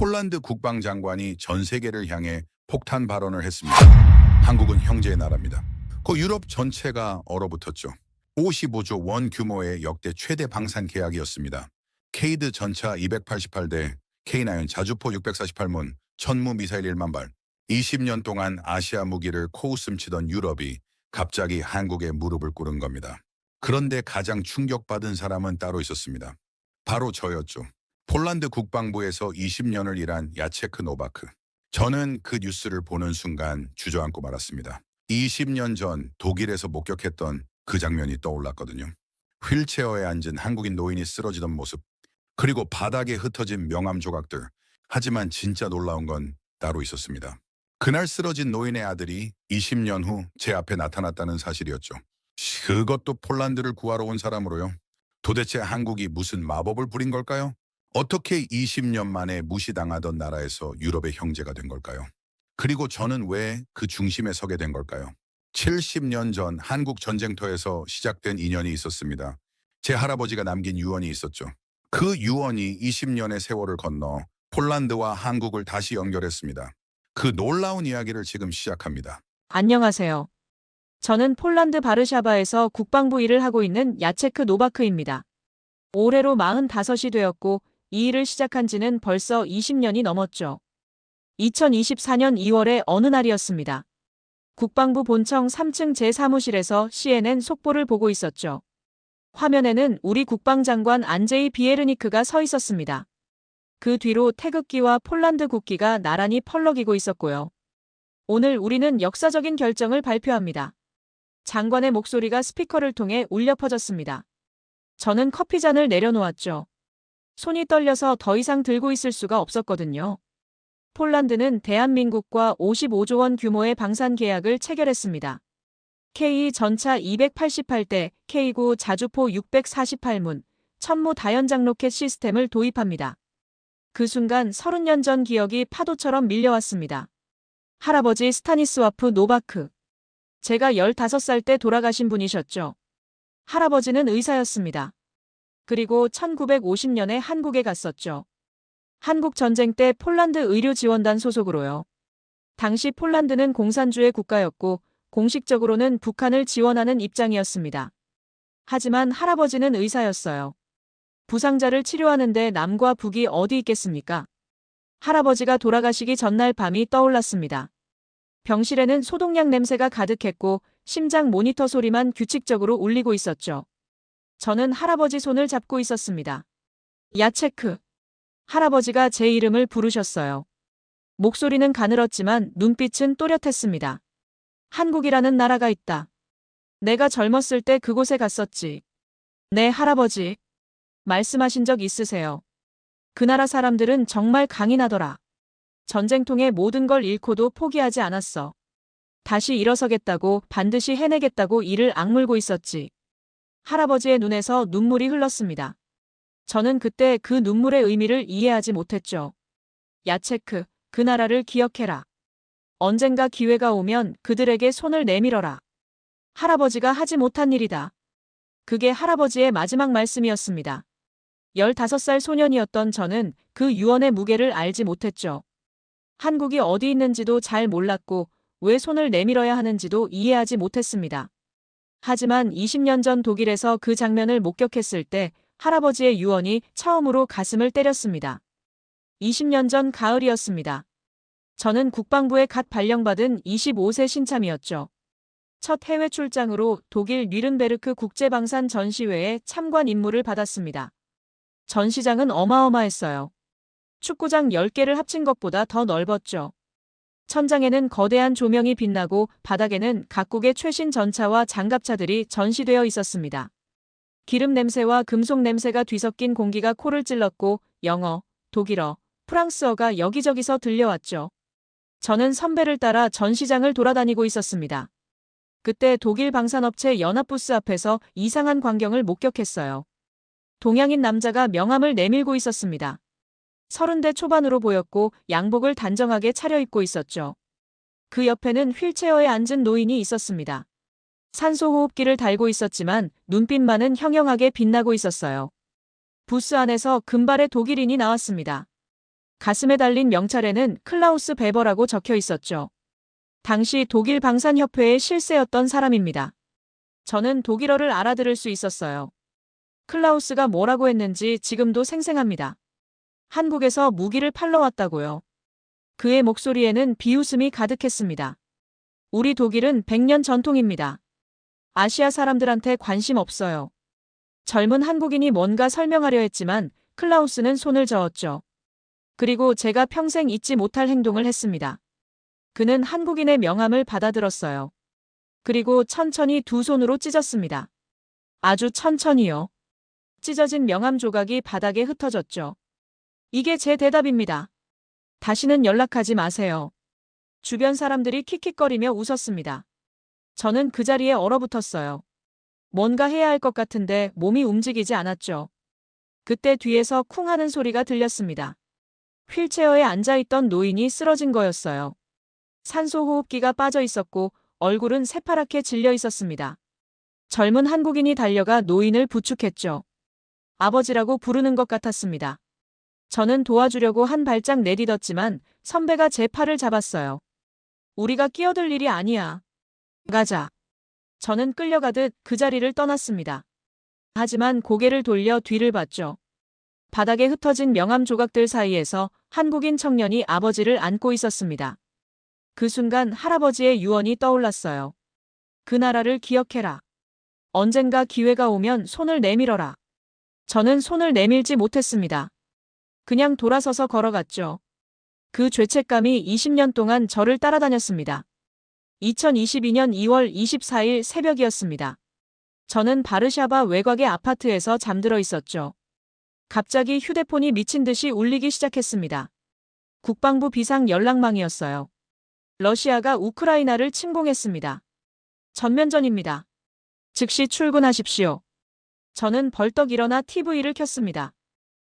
폴란드 국방장관이 전 세계를 향해 폭탄 발언을 했습니다. 한국은 형제의 나라입니다. 그 유럽 전체가 얼어붙었죠. 55조 원 규모의 역대 최대 방산 계약이었습니다. 케이드 전차 288대, K9 자주포 648문, 천무 미사일 1만 발. 20년 동안 아시아 무기를 코웃음 치던 유럽이 갑자기 한국에 무릎을 꿇은 겁니다. 그런데 가장 충격받은 사람은 따로 있었습니다. 바로 저였죠. 폴란드 국방부에서 20년을 일한 야체크 노바크. 저는 그 뉴스를 보는 순간 주저앉고 말았습니다. 20년 전 독일에서 목격했던 그 장면이 떠올랐거든요. 휠체어에 앉은 한국인 노인이 쓰러지던 모습, 그리고 바닥에 흩어진 명함 조각들. 하지만 진짜 놀라운 건 따로 있었습니다. 그날 쓰러진 노인의 아들이 20년 후 제 앞에 나타났다는 사실이었죠. 그것도 폴란드를 구하러 온 사람으로요. 도대체 한국이 무슨 마법을 부린 걸까요? 어떻게 20년 만에 무시당하던 나라에서 유럽의 형제가 된 걸까요? 그리고 저는 왜 그 중심에 서게 된 걸까요? 70년 전 한국 전쟁터에서 시작된 인연이 있었습니다. 제 할아버지가 남긴 유언이 있었죠. 그 유언이 20년의 세월을 건너 폴란드와 한국을 다시 연결했습니다. 그 놀라운 이야기를 지금 시작합니다. 안녕하세요. 저는 폴란드 바르샤바에서 국방부 일을 하고 있는 야체크 노바크입니다. 올해로 45이 되었고 이 일을 시작한 지는 벌써 20년이 넘었죠. 2024년 2월의 어느 날이었습니다. 국방부 본청 3층 제 사무실에서 CNN 속보를 보고 있었죠. 화면에는 우리 국방장관 안제이 비에르니크가 서 있었습니다. 그 뒤로 태극기와 폴란드 국기가 나란히 펄럭이고 있었고요. 오늘 우리는 역사적인 결정을 발표합니다. 장관의 목소리가 스피커를 통해 울려 퍼졌습니다. 저는 커피잔을 내려놓았죠. 손이 떨려서 더 이상 들고 있을 수가 없었거든요. 폴란드는 대한민국과 55조 원 규모의 방산 계약을 체결했습니다. K2 전차 288대, K9 자주포 648문, 천무 다연장 로켓 시스템을 도입합니다. 그 순간 30년 전 기억이 파도처럼 밀려왔습니다. 할아버지 스타니스와프 노바크. 제가 15살 때 돌아가신 분이셨죠. 할아버지는 의사였습니다. 그리고 1950년에 한국에 갔었죠. 한국 전쟁 때 폴란드 의료지원단 소속으로요. 당시 폴란드는 공산주의 국가였고 공식적으로는 북한을 지원하는 입장이었습니다. 하지만 할아버지는 의사였어요. 부상자를 치료하는데 남과 북이 어디 있겠습니까? 할아버지가 돌아가시기 전날 밤이 떠올랐습니다. 병실에는 소독약 냄새가 가득했고 심장 모니터 소리만 규칙적으로 울리고 있었죠. 저는 할아버지 손을 잡고 있었습니다. 야체크. 할아버지가 제 이름을 부르셨어요. 목소리는 가늘었지만 눈빛은 또렷했습니다. 한국이라는 나라가 있다. 내가 젊었을 때 그곳에 갔었지. 네, 할아버지. 말씀하신 적 있으세요. 그 나라 사람들은 정말 강인하더라. 전쟁통에 모든 걸 잃고도 포기하지 않았어. 다시 일어서겠다고, 반드시 해내겠다고 이를 악물고 있었지. 할아버지의 눈에서 눈물이 흘렀습니다. 저는 그때 그 눈물의 의미를 이해하지 못했죠. 야체크, 그 나라를 기억해라. 언젠가 기회가 오면 그들에게 손을 내밀어라. 할아버지가 하지 못한 일이다. 그게 할아버지의 마지막 말씀이었습니다. 15살 소년이었던 저는 그 유언의 무게를 알지 못했죠. 한국이 어디 있는지도 잘 몰랐고 왜 손을 내밀어야 하는지도 이해하지 못했습니다. 하지만 20년 전 독일에서 그 장면을 목격했을 때 할아버지의 유언이 처음으로 가슴을 때렸습니다. 20년 전 가을이었습니다. 저는 국방부에 갓 발령받은 25세 신참이었죠. 첫 해외 출장으로 독일 뉘른베르크 국제방산 전시회에 참관 임무를 받았습니다. 전시장은 어마어마했어요. 축구장 10개를 합친 것보다 더 넓었죠. 천장에는 거대한 조명이 빛나고 바닥에는 각국의 최신 전차와 장갑차들이 전시되어 있었습니다. 기름 냄새와 금속 냄새가 뒤섞인 공기가 코를 찔렀고 영어, 독일어, 프랑스어가 여기저기서 들려왔죠. 저는 선배를 따라 전시장을 돌아다니고 있었습니다. 그때 독일 방산업체 연합부스 앞에서 이상한 광경을 목격했어요. 동양인 남자가 명함을 내밀고 있었습니다. 30대 초반으로 보였고 양복을 단정하게 차려입고 있었죠. 그 옆에는 휠체어에 앉은 노인이 있었습니다. 산소호흡기를 달고 있었지만 눈빛만은 형형하게 빛나고 있었어요. 부스 안에서 금발의 독일인이 나왔습니다. 가슴에 달린 명찰에는 클라우스 베버라고 적혀 있었죠. 당시 독일 방산협회의 실세였던 사람입니다. 저는 독일어를 알아들을 수 있었어요. 클라우스가 뭐라고 했는지 지금도 생생합니다. 한국에서 무기를 팔러 왔다고요. 그의 목소리에는 비웃음이 가득했습니다. 우리 독일은 100년 전통입니다. 아시아 사람들한테 관심 없어요. 젊은 한국인이 뭔가 설명하려 했지만 클라우스는 손을 저었죠. 그리고 제가 평생 잊지 못할 행동을 했습니다. 그는 한국인의 명함을 받아들었어요. 그리고 천천히 두 손으로 찢었습니다. 아주 천천히요. 찢어진 명함 조각이 바닥에 흩어졌죠. 이게 제 대답입니다. 다시는 연락하지 마세요. 주변 사람들이 킥킥거리며 웃었습니다. 저는 그 자리에 얼어붙었어요. 뭔가 해야 할 것 같은데 몸이 움직이지 않았죠. 그때 뒤에서 쿵 하는 소리가 들렸습니다. 휠체어에 앉아있던 노인이 쓰러진 거였어요. 산소호흡기가 빠져 있었고 얼굴은 새파랗게 질려 있었습니다. 젊은 한국인이 달려가 노인을 부축했죠. 아버지라고 부르는 것 같았습니다. 저는 도와주려고 한 발짝 내딛었지만 선배가 제 팔을 잡았어요. 우리가 끼어들 일이 아니야. 가자. 저는 끌려가듯 그 자리를 떠났습니다. 하지만 고개를 돌려 뒤를 봤죠. 바닥에 흩어진 명함 조각들 사이에서 한국인 청년이 아버지를 안고 있었습니다. 그 순간 할아버지의 유언이 떠올랐어요. 그 나라를 기억해라. 언젠가 기회가 오면 손을 내밀어라. 저는 손을 내밀지 못했습니다. 그냥 돌아서서 걸어갔죠. 그 죄책감이 20년 동안 저를 따라다녔습니다. 2022년 2월 24일 새벽이었습니다. 저는 바르샤바 외곽의 아파트에서 잠들어 있었죠. 갑자기 휴대폰이 미친 듯이 울리기 시작했습니다. 국방부 비상 연락망이었어요. 러시아가 우크라이나를 침공했습니다. 전면전입니다. 즉시 출근하십시오. 저는 벌떡 일어나 TV를 켰습니다.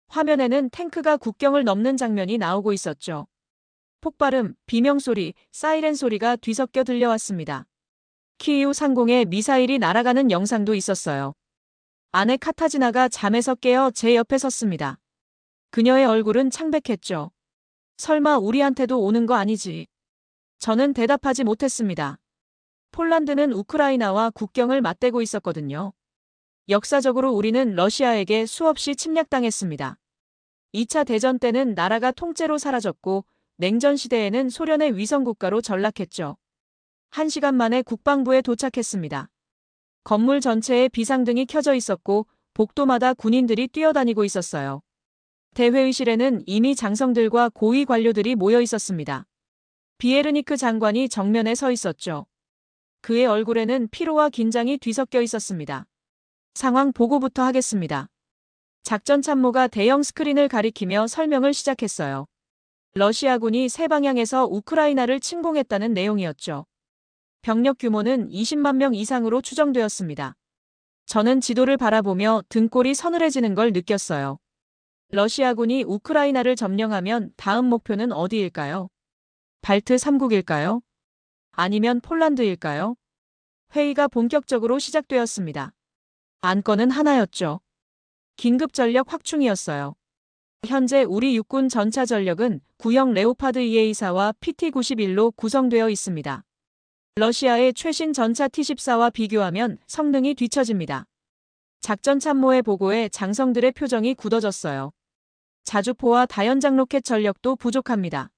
화면에는 탱크가 국경을 넘는 장면이 나오고 있었죠. 폭발음, 비명소리, 사이렌 소리가 뒤섞여 들려왔습니다. 키이우 상공에 미사일이 날아가는 영상도 있었어요. 아내 카타지나가 잠에서 깨어 제 옆에 섰습니다. 그녀의 얼굴은 창백했죠. 설마 우리한테도 오는 거 아니지? 저는 대답하지 못했습니다. 폴란드는 우크라이나와 국경을 맞대고 있었거든요. 역사적으로 우리는 러시아에게 수없이 침략당했습니다. 2차 대전 때는 나라가 통째로 사라졌고 냉전 시대에는 소련의 위성국가로 전락했죠. 1시간 만에 국방부에 도착했습니다. 건물 전체에 비상등이 켜져 있었고 복도마다 군인들이 뛰어다니고 있었어요. 대회의실에는 이미 장성들과 고위 관료들이 모여 있었습니다. 비에르니크 장관이 정면에 서 있었죠. 그의 얼굴에는 피로와 긴장이 뒤섞여 있었습니다. 상황 보고부터 하겠습니다. 작전 참모가 대형 스크린을 가리키며 설명을 시작했어요. 러시아군이 세 방향에서 우크라이나를 침공했다는 내용이었죠. 병력 규모는 20만 명 이상으로 추정되었습니다. 저는 지도를 바라보며 등골이 서늘해지는 걸 느꼈어요. 러시아군이 우크라이나를 점령하면 다음 목표는 어디일까요? 발트 3국일까요? 아니면 폴란드일까요? 회의가 본격적으로 시작되었습니다. 안건은 하나였죠. 긴급 전력 확충이었어요. 현재 우리 육군 전차 전력은 구형 레오파드 EA4와 PT-91로 구성되어 있습니다. 러시아의 최신 전차 T-14와 비교하면 성능이 뒤처집니다. 작전 참모의 보고에 장성들의 표정이 굳어졌어요. 자주포와 다연장 로켓 전력도 부족합니다.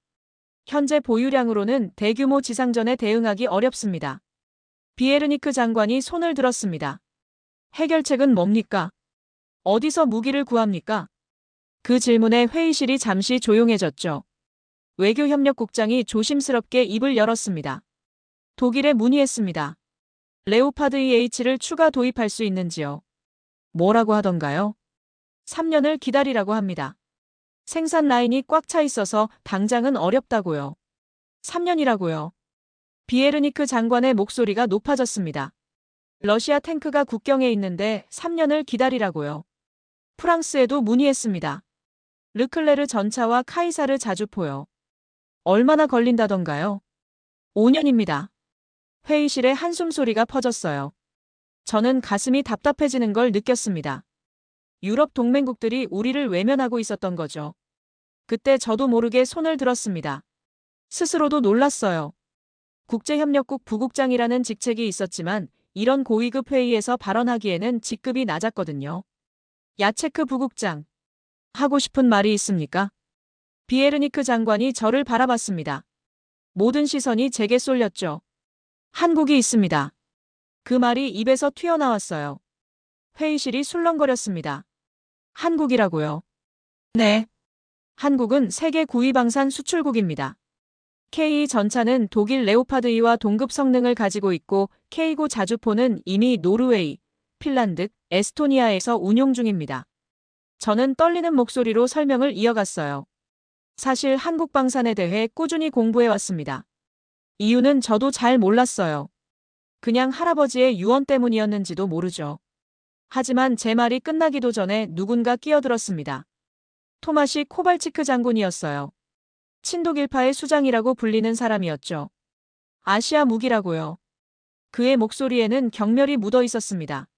현재 보유량으로는 대규모 지상전에 대응하기 어렵습니다. 비에르니크 장관이 손을 들었습니다. 해결책은 뭡니까? 어디서 무기를 구합니까? 그 질문에 회의실이 잠시 조용해졌죠. 외교협력국장이 조심스럽게 입을 열었습니다. 독일에 문의했습니다. 레오파드 EH를 추가 도입할 수 있는지요? 뭐라고 하던가요? 3년을 기다리라고 합니다. 생산 라인이 꽉 차 있어서 당장은 어렵다고요. 3년이라고요. 비에르니크 장관의 목소리가 높아졌습니다. 러시아 탱크가 국경에 있는데 3년을 기다리라고요. 프랑스에도 문의했습니다. 르클레르 전차와 카이사르 자주포요. 얼마나 걸린다던가요? 5년입니다. 회의실에 한숨 소리가 퍼졌어요. 저는 가슴이 답답해지는 걸 느꼈습니다. 유럽 동맹국들이 우리를 외면하고 있었던 거죠. 그때 저도 모르게 손을 들었습니다. 스스로도 놀랐어요. 국제협력국 부국장이라는 직책이 있었지만 이런 고위급 회의에서 발언하기에는 직급이 낮았거든요. 야체크 부국장, 하고 싶은 말이 있습니까? 비에르니크 장관이 저를 바라봤습니다. 모든 시선이 제게 쏠렸죠. 한국이 있습니다. 그 말이 입에서 튀어나왔어요. 회의실이 술렁거렸습니다. 한국이라고요? 네. 한국은 세계 9위 방산 수출국입니다. K 전차는 독일 레오파드 2와 동급 성능을 가지고 있고 K고 자주포는 이미 노르웨이, 핀란드, 에스토니아에서 운용 중입니다. 저는 떨리는 목소리로 설명을 이어갔어요. 사실 한국 방산에 대해 꾸준히 공부해 왔습니다. 이유는 저도 잘 몰랐어요. 그냥 할아버지의 유언 때문이었는지도 모르죠. 하지만 제 말이 끝나기도 전에 누군가 끼어들었습니다. 토마시 코발치크 장군이었어요. 친독일파의 수장이라고 불리는 사람이었죠. 아시아 무기라고요. 그의 목소리에는 경멸이 묻어 있었습니다.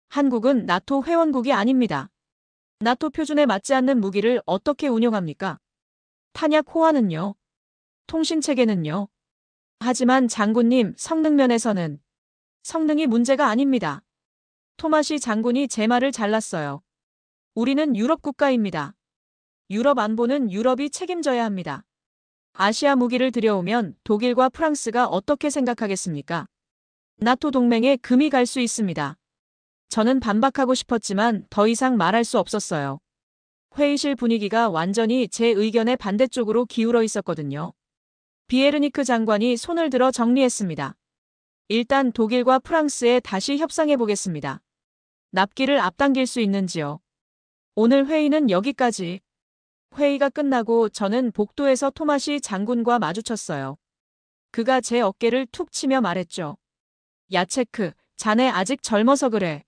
한국은 나토 회원국이 아닙니다. 나토 표준에 맞지 않는 무기를 어떻게 운용합니까? 탄약 호환은요? 통신체계는요? 하지만 장군님, 성능 면에서는 성능이 문제가 아닙니다. 토마시 장군이 제 말을 잘랐어요. 우리는 유럽 국가입니다. 유럽 안보는 유럽이 책임져야 합니다. 아시아 무기를 들여오면 독일과 프랑스가 어떻게 생각하겠습니까? 나토 동맹에 금이 갈 수 있습니다. 저는 반박하고 싶었지만 더 이상 말할 수 없었어요. 회의실 분위기가 완전히 제 의견의 반대쪽으로 기울어 있었거든요. 비에르니크 장관이 손을 들어 정리했습니다. 일단 독일과 프랑스에 다시 협상해 보겠습니다. 납기를 앞당길 수 있는지요? 오늘 회의는 여기까지. 회의가 끝나고 저는 복도에서 토마시 장군과 마주쳤어요. 그가 제 어깨를 툭 치며 말했죠. 야체크, 자네 아직 젊어서 그래.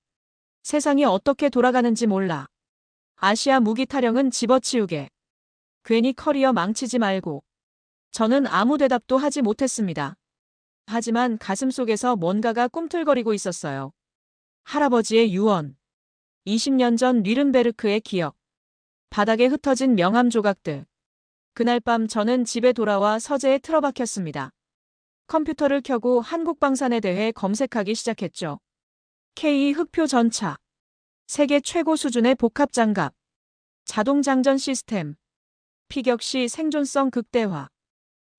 세상이 어떻게 돌아가는지 몰라. 아시아 무기 타령은 집어치우게. 괜히 커리어 망치지 말고. 저는 아무 대답도 하지 못했습니다. 하지만 가슴속에서 뭔가가 꿈틀거리고 있었어요. 할아버지의 유언. 20년 전 뉘른베르크의 기억. 바닥에 흩어진 명함 조각들. 그날 밤 저는 집에 돌아와 서재에 틀어박혔습니다. 컴퓨터를 켜고 한국 방산에 대해 검색하기 시작했죠. K 흑표 전차. 세계 최고 수준의 복합 장갑. 자동 장전 시스템. 피격 시 생존성 극대화.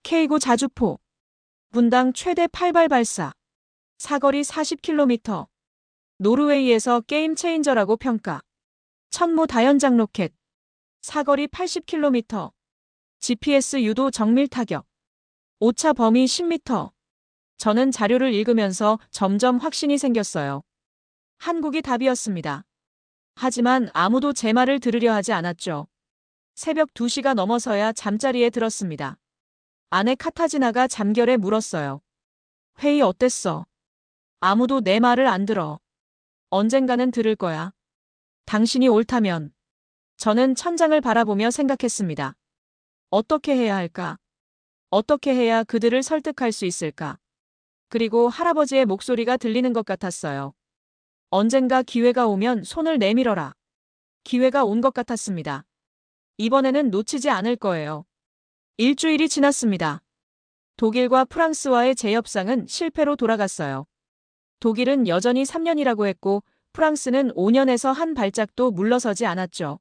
K고 자주포. 분당 최대 8발 발사. 사거리 40km. 노르웨이에서 게임 체인저라고 평가. 천무 다연장 로켓. 사거리 80km. GPS 유도 정밀 타격. 오차 범위 10m. 저는 자료를 읽으면서 점점 확신이 생겼어요. 한국이 답이었습니다. 하지만 아무도 제 말을 들으려 하지 않았죠. 새벽 2시가 넘어서야 잠자리에 들었습니다. 아내 카타지나가 잠결에 물었어요. 회의 어땠어? 아무도 내 말을 안 들어. 언젠가는 들을 거야. 당신이 옳다면. 저는 천장을 바라보며 생각했습니다. 어떻게 해야 할까? 어떻게 해야 그들을 설득할 수 있을까? 그리고 할아버지의 목소리가 들리는 것 같았어요. 언젠가 기회가 오면 손을 내밀어라. 기회가 온 것 같았습니다. 이번에는 놓치지 않을 거예요. 일주일이 지났습니다. 독일과 프랑스와의 재협상은 실패로 돌아갔어요. 독일은 여전히 3년이라고 했고 프랑스는 5년에서 한 발짝도 물러서지 않았죠.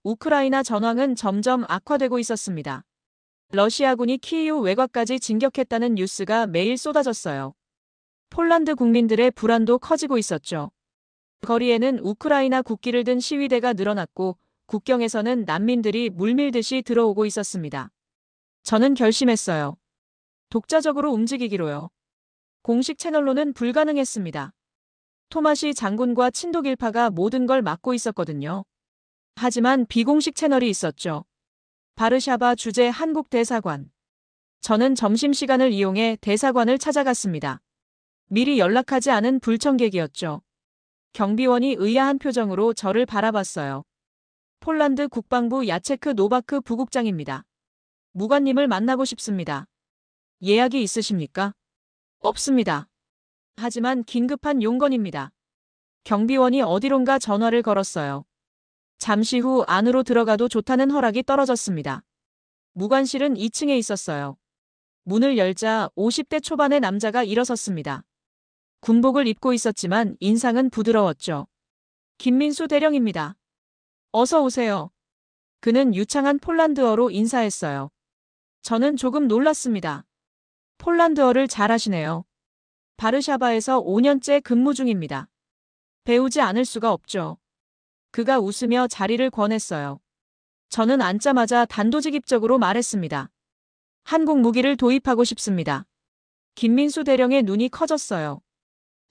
우크라이나 전황은 점점 악화되고 있었습니다. 러시아군이 키이우 외곽까지 진격했다는 뉴스가 매일 쏟아졌어요. 폴란드 국민들의 불안도 커지고 있었죠. 거리에는 우크라이나 국기를 든 시위대가 늘어났고 국경에서는 난민들이 물밀듯이 들어오고 있었습니다. 저는 결심했어요. 독자적으로 움직이기로요. 공식 채널로는 불가능했습니다. 토마시 장군과 친독일파가 모든 걸 막고 있었거든요. 하지만 비공식 채널이 있었죠. 바르샤바 주재 한국 대사관. 저는 점심시간을 이용해 대사관을 찾아갔습니다. 미리 연락하지 않은 불청객이었죠. 경비원이 의아한 표정으로 저를 바라봤어요. 폴란드 국방부 야체크 노바크 부국장입니다. 무관님을 만나고 싶습니다. 예약이 있으십니까? 없습니다. 하지만 긴급한 용건입니다. 경비원이 어디론가 전화를 걸었어요. 잠시 후 안으로 들어가도 좋다는 허락이 떨어졌습니다. 무관실은 2층에 있었어요. 문을 열자 50대 초반의 남자가 일어섰습니다. 군복을 입고 있었지만 인상은 부드러웠죠. 김민수 대령입니다. 어서 오세요. 그는 유창한 폴란드어로 인사했어요. 저는 조금 놀랐습니다. 폴란드어를 잘하시네요. 바르샤바에서 5년째 근무 중입니다. 배우지 않을 수가 없죠. 그가 웃으며 자리를 권했어요. 저는 앉자마자 단도직입적으로 말했습니다. 한국 무기를 도입하고 싶습니다. 김민수 대령의 눈이 커졌어요.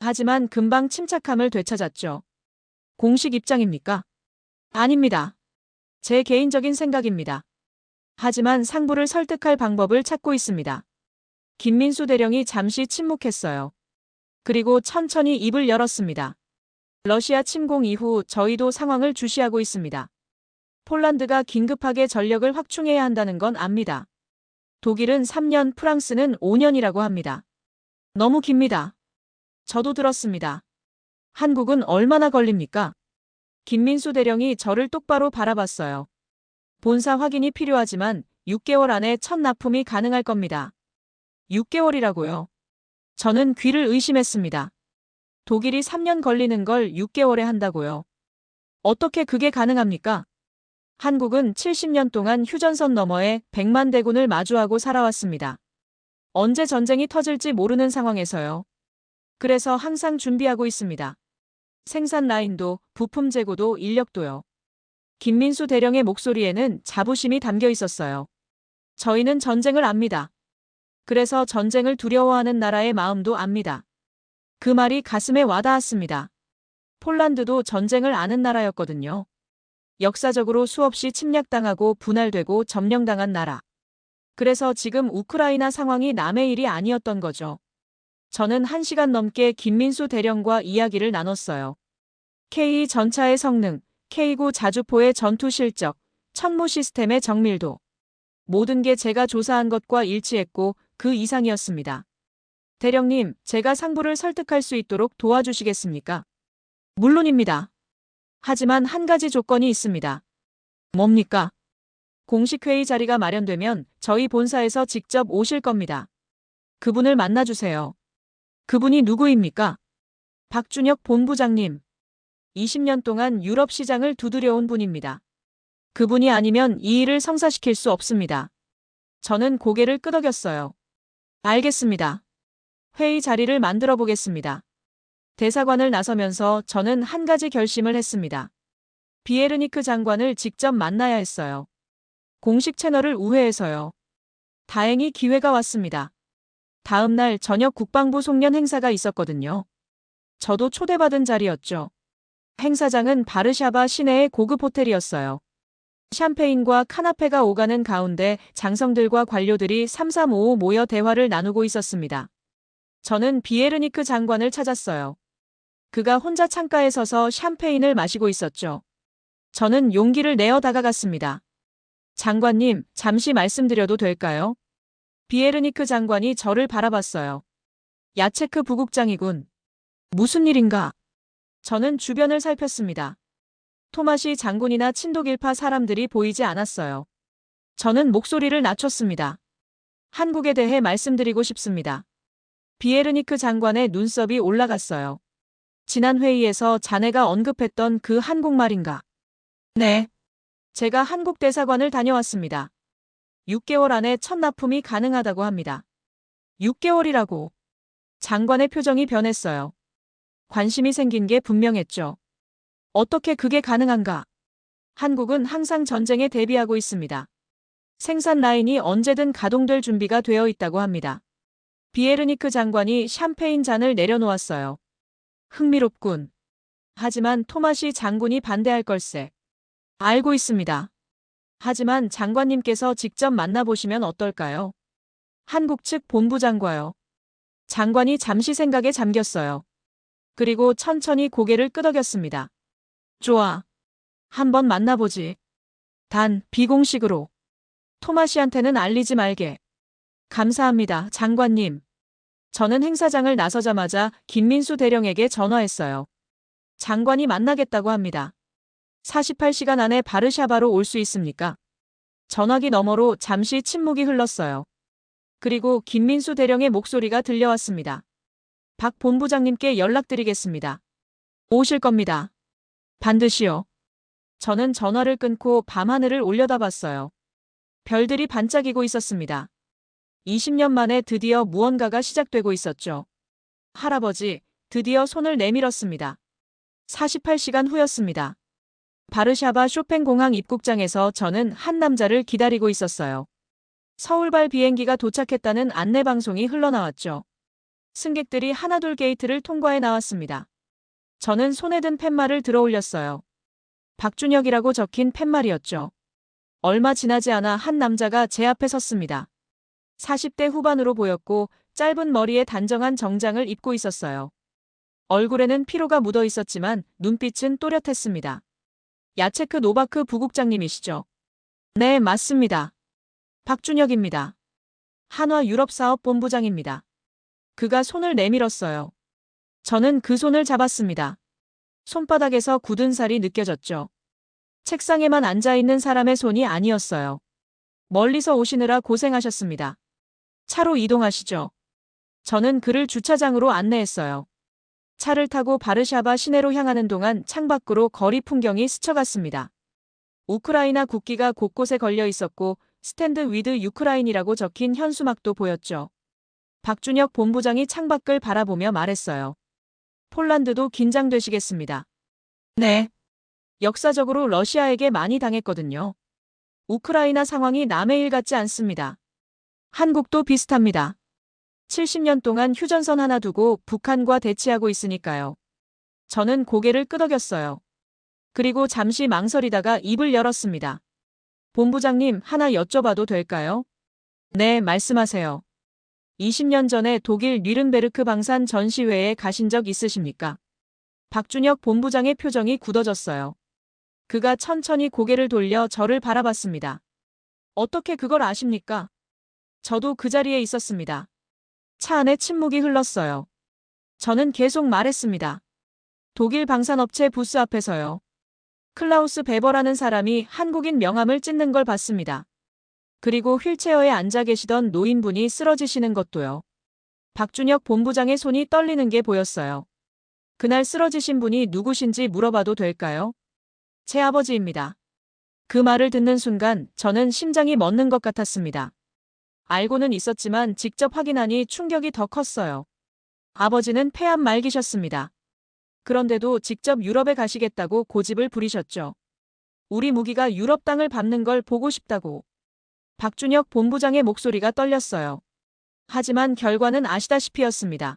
하지만 금방 침착함을 되찾았죠. 공식 입장입니까? 아닙니다. 제 개인적인 생각입니다. 하지만 상부를 설득할 방법을 찾고 있습니다. 김민수 대령이 잠시 침묵했어요. 그리고 천천히 입을 열었습니다. 러시아 침공 이후 저희도 상황을 주시하고 있습니다. 폴란드가 긴급하게 전력을 확충해야 한다는 건 압니다. 독일은 3년, 프랑스는 5년이라고 합니다. 너무 깁니다. 저도 들었습니다. 한국은 얼마나 걸립니까? 김민수 대령이 저를 똑바로 바라봤어요. 본사 확인이 필요하지만 6개월 안에 첫 납품이 가능할 겁니다. 6개월이라고요? 저는 귀를 의심했습니다. 독일이 3년 걸리는 걸 6개월에 한다고요? 어떻게 그게 가능합니까? 한국은 70년 동안 휴전선 너머에 100만 대군을 마주하고 살아왔습니다. 언제 전쟁이 터질지 모르는 상황에서요. 그래서 항상 준비하고 있습니다. 생산 라인도, 부품 재고도, 인력도요. 김민수 대령의 목소리에는 자부심이 담겨 있었어요. 저희는 전쟁을 압니다. 그래서 전쟁을 두려워하는 나라의 마음도 압니다. 그 말이 가슴에 와닿았습니다. 폴란드도 전쟁을 아는 나라였거든요. 역사적으로 수없이 침략당하고 분할되고 점령당한 나라. 그래서 지금 우크라이나 상황이 남의 일이 아니었던 거죠. 저는 1시간 넘게 김민수 대령과 이야기를 나눴어요. K 전차의 성능, K9 자주포의 전투 실적, 천무 시스템의 정밀도. 모든 게 제가 조사한 것과 일치했고 그 이상이었습니다. 대령님, 제가 상부를 설득할 수 있도록 도와주시겠습니까? 물론입니다. 하지만 한 가지 조건이 있습니다. 뭡니까? 공식 회의 자리가 마련되면 저희 본사에서 직접 오실 겁니다. 그분을 만나주세요. 그분이 누구입니까? 박준혁 본부장님. 20년 동안 유럽 시장을 두드려온 분입니다. 그분이 아니면 이 일을 성사시킬 수 없습니다. 저는 고개를 끄덕였어요. 알겠습니다. 회의 자리를 만들어 보겠습니다. 대사관을 나서면서 저는 한 가지 결심을 했습니다. 비에르니크 장관을 직접 만나야 했어요. 공식 채널을 우회해서요. 다행히 기회가 왔습니다. 다음 날 저녁 국방부 송년 행사가 있었거든요. 저도 초대받은 자리였죠. 행사장은 바르샤바 시내의 고급 호텔이었어요. 샴페인과 카나페가 오가는 가운데 장성들과 관료들이 삼삼오오 모여 대화를 나누고 있었습니다. 저는 비에르니크 장관을 찾았어요. 그가 혼자 창가에 서서 샴페인을 마시고 있었죠. 저는 용기를 내어 다가갔습니다. 장관님, 잠시 말씀드려도 될까요? 비에르니크 장관이 저를 바라봤어요. 야체크 부국장이군. 무슨 일인가? 저는 주변을 살폈습니다. 토마시 장군이나 친독일파 사람들이 보이지 않았어요. 저는 목소리를 낮췄습니다. 한국에 대해 말씀드리고 싶습니다. 비에르니크 장관의 눈썹이 올라갔어요. 지난 회의에서 자네가 언급했던 그 한국말인가? 네. 제가 한국 대사관을 다녀왔습니다. 6개월 안에 첫 납품이 가능하다고 합니다. 6개월이라고. 장관의 표정이 변했어요. 관심이 생긴 게 분명했죠. 어떻게 그게 가능한가? 한국은 항상 전쟁에 대비하고 있습니다. 생산 라인이 언제든 가동될 준비가 되어 있다고 합니다. 비에르니크 장관이 샴페인 잔을 내려놓았어요. 흥미롭군. 하지만 토마시 장군이 반대할 걸세. 알고 있습니다. 하지만 장관님께서 직접 만나보시면 어떨까요? 한국 측 본부장과요. 장관이 잠시 생각에 잠겼어요. 그리고 천천히 고개를 끄덕였습니다. 좋아. 한번 만나보지. 단, 비공식으로. 토마시한테는 알리지 말게. 감사합니다, 장관님. 저는 행사장을 나서자마자 김민수 대령에게 전화했어요. 장관이 만나겠다고 합니다. 48시간 안에 바르샤바로 올 수 있습니까? 전화기 너머로 잠시 침묵이 흘렀어요. 그리고 김민수 대령의 목소리가 들려왔습니다. 박 본부장님께 연락드리겠습니다. 오실 겁니다. 반드시요. 저는 전화를 끊고 밤하늘을 올려다봤어요. 별들이 반짝이고 있었습니다. 20년 만에 드디어 무언가가 시작되고 있었죠. 할아버지, 드디어 손을 내밀었습니다. 48시간 후였습니다. 바르샤바 쇼팽공항 입국장에서 저는 한 남자를 기다리고 있었어요. 서울발 비행기가 도착했다는 안내방송이 흘러나왔죠. 승객들이 하나둘 게이트를 통과해 나왔습니다. 저는 손에 든 팻말을 들어 올렸어요. 박준혁이라고 적힌 팻말이었죠. 얼마 지나지 않아 한 남자가 제 앞에 섰습니다. 40대 후반으로 보였고 짧은 머리에 단정한 정장을 입고 있었어요. 얼굴에는 피로가 묻어 있었지만 눈빛은 또렷했습니다. 야체크 노바크 부국장님이시죠? 네, 맞습니다. 박준혁입니다. 한화 유럽사업본부장입니다. 그가 손을 내밀었어요. 저는 그 손을 잡았습니다. 손바닥에서 굳은 살이 느껴졌죠. 책상에만 앉아있는 사람의 손이 아니었어요. 멀리서 오시느라 고생하셨습니다. 차로 이동하시죠. 저는 그를 주차장으로 안내했어요. 차를 타고 바르샤바 시내로 향하는 동안 창밖으로 거리 풍경이 스쳐갔습니다. 우크라이나 국기가 곳곳에 걸려 있었고 스탠드 위드 유크라인이라고 적힌 현수막도 보였죠. 박준혁 본부장이 창밖을 바라보며 말했어요. 폴란드도 긴장되시겠습니다. 네. 역사적으로 러시아에게 많이 당했거든요. 우크라이나 상황이 남의 일 같지 않습니다. 한국도 비슷합니다. 70년 동안 휴전선 하나 두고 북한과 대치하고 있으니까요. 저는 고개를 끄덕였어요. 그리고 잠시 망설이다가 입을 열었습니다. 본부장님, 하나 여쭤봐도 될까요? 네, 말씀하세요. 20년 전에 독일 뉘른베르크 방산 전시회에 가신 적 있으십니까? 박준혁 본부장의 표정이 굳어졌어요. 그가 천천히 고개를 돌려 저를 바라봤습니다. 어떻게 그걸 아십니까? 저도 그 자리에 있었습니다. 차 안에 침묵이 흘렀어요. 저는 계속 말했습니다. 독일 방산업체 부스 앞에서요. 클라우스 베버라는 사람이 한국인 명함을 찢는 걸 봤습니다. 그리고 휠체어에 앉아 계시던 노인분이 쓰러지시는 것도요. 박준혁 본부장의 손이 떨리는 게 보였어요. 그날 쓰러지신 분이 누구신지 물어봐도 될까요? 제 아버지입니다. 그 말을 듣는 순간 저는 심장이 멎는 것 같았습니다. 알고는 있었지만 직접 확인하니 충격이 더 컸어요. 아버지는 폐암 말기셨습니다. 그런데도 직접 유럽에 가시겠다고 고집을 부리셨죠. 우리 무기가 유럽 땅을 밟는 걸 보고 싶다고. 박준혁 본부장의 목소리가 떨렸어요. 하지만 결과는 아시다시피였습니다.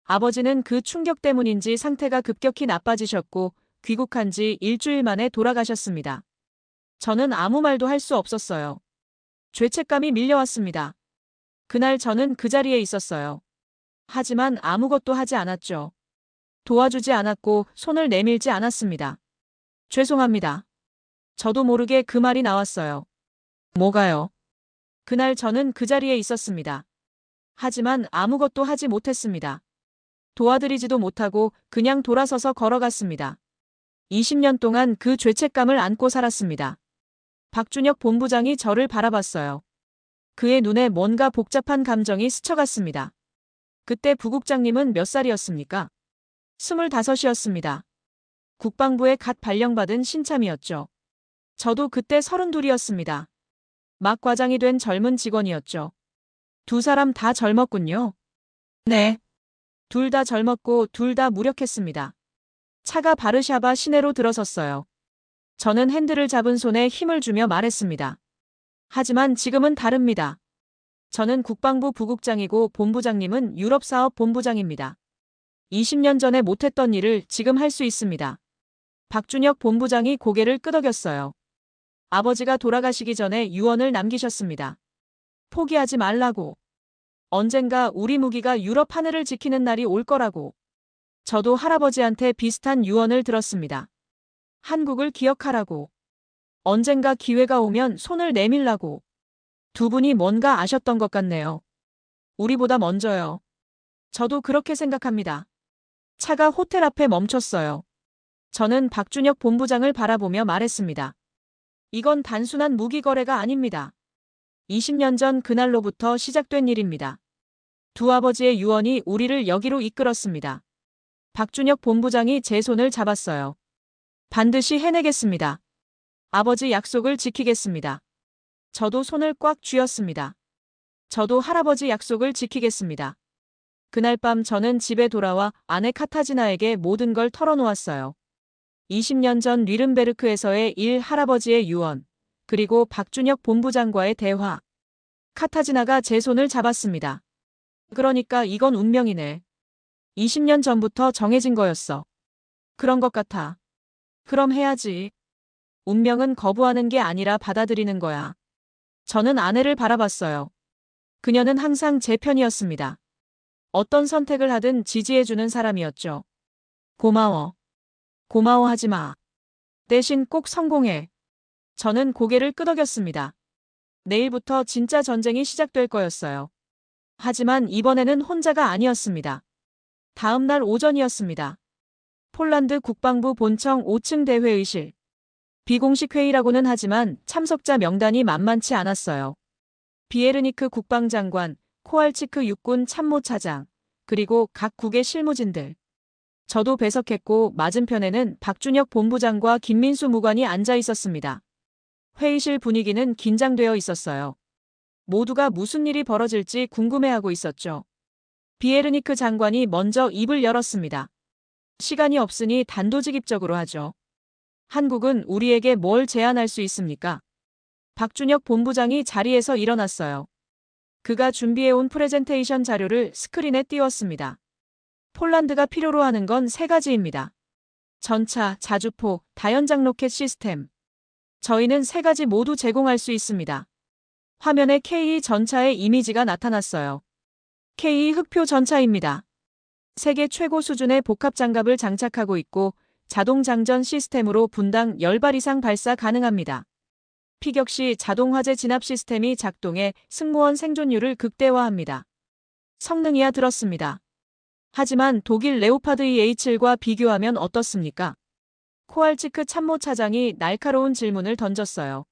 아버지는 그 충격 때문인지 상태가 급격히 나빠지셨고 귀국한 지 일주일 만에 돌아가셨습니다. 저는 아무 말도 할 수 없었어요. 죄책감이 밀려왔습니다. 그날 저는 그 자리에 있었어요. 하지만 아무것도 하지 않았죠. 도와주지 않았고 손을 내밀지 않았습니다. 죄송합니다. 저도 모르게 그 말이 나왔어요. 뭐가요? 그날 저는 그 자리에 있었습니다. 하지만 아무것도 하지 못했습니다. 도와드리지도 못하고 그냥 돌아서서 걸어갔습니다. 20년 동안 그 죄책감을 안고 살았습니다. 박준혁 본부장이 저를 바라봤어요. 그의 눈에 뭔가 복잡한 감정이 스쳐갔습니다. 그때 부국장님은 몇 살이었습니까? 25이었습니다. 국방부에 갓 발령받은 신참이었죠. 저도 그때 32이었습니다. 막 과장이 된 젊은 직원이었죠. 두 사람 다 젊었군요. 네. 둘 다 젊었고 둘 다 무력했습니다. 차가 바르샤바 시내로 들어섰어요. 저는 핸들을 잡은 손에 힘을 주며 말했습니다. 하지만 지금은 다릅니다. 저는 국방부 부국장이고 본부장님은 유럽사업 본부장입니다. 20년 전에 못했던 일을 지금 할 수 있습니다. 박준혁 본부장이 고개를 끄덕였어요. 아버지가 돌아가시기 전에 유언을 남기셨습니다. 포기하지 말라고. 언젠가 우리 무기가 유럽 하늘을 지키는 날이 올 거라고. 저도 할아버지한테 비슷한 유언을 들었습니다. 한국을 기억하라고. 언젠가 기회가 오면 손을 내밀라고. 두 분이 뭔가 아셨던 것 같네요. 우리보다 먼저요. 저도 그렇게 생각합니다. 차가 호텔 앞에 멈췄어요. 저는 박준혁 본부장을 바라보며 말했습니다. 이건 단순한 무기 거래가 아닙니다. 20년 전 그날로부터 시작된 일입니다. 두 아버지의 유언이 우리를 여기로 이끌었습니다. 박준혁 본부장이 제 손을 잡았어요. 반드시 해내겠습니다. 아버지 약속을 지키겠습니다. 저도 손을 꽉 쥐었습니다. 저도 할아버지 약속을 지키겠습니다. 그날 밤 저는 집에 돌아와 아내 카타지나에게 모든 걸 털어놓았어요. 20년 전 뉘른베르크에서의 일, 할아버지의 유언, 그리고 박준혁 본부장과의 대화. 카타지나가 제 손을 잡았습니다. 그러니까 이건 운명이네. 20년 전부터 정해진 거였어. 그런 것 같아. 그럼 해야지. 운명은 거부하는 게 아니라 받아들이는 거야. 저는 아내를 바라봤어요. 그녀는 항상 제 편이었습니다. 어떤 선택을 하든 지지해주는 사람이었죠. 고마워. 고마워하지 마. 대신 꼭 성공해. 저는 고개를 끄덕였습니다. 내일부터 진짜 전쟁이 시작될 거였어요. 하지만 이번에는 혼자가 아니었습니다. 다음 날 오전이었습니다. 폴란드 국방부 본청 5층 대회의실. 비공식 회의라고는 하지만 참석자 명단이 만만치 않았어요. 비에르니크 국방장관, 코알치크 육군 참모차장, 그리고 각 국의 실무진들. 저도 배석했고 맞은편에는 박준혁 본부장과 김민수 무관이 앉아 있었습니다. 회의실 분위기는 긴장되어 있었어요. 모두가 무슨 일이 벌어질지 궁금해하고 있었죠. 비에르니크 장관이 먼저 입을 열었습니다. 시간이 없으니 단도직입적으로 하죠. 한국은 우리에게 뭘 제안할 수 있습니까? 박준혁 본부장이 자리에서 일어났어요. 그가 준비해온 프레젠테이션 자료를 스크린에 띄웠습니다. 폴란드가 필요로 하는 건 세 가지입니다. 전차, 자주포, 다연장 로켓 시스템. 저희는 세 가지 모두 제공할 수 있습니다. 화면에 K 전차의 이미지가 나타났어요. K 흑표 전차입니다. 세계 최고 수준의 복합 장갑을 장착하고 있고 자동 장전 시스템으로 분당 10발 이상 발사 가능합니다. 피격 시 자동 화재 진압 시스템이 작동해 승무원 생존율을 극대화합니다. 성능이야 들었습니다. 하지만 독일 레오파드 EH7과 비교하면 어떻습니까? 코알치크 참모차장이 날카로운 질문을 던졌어요.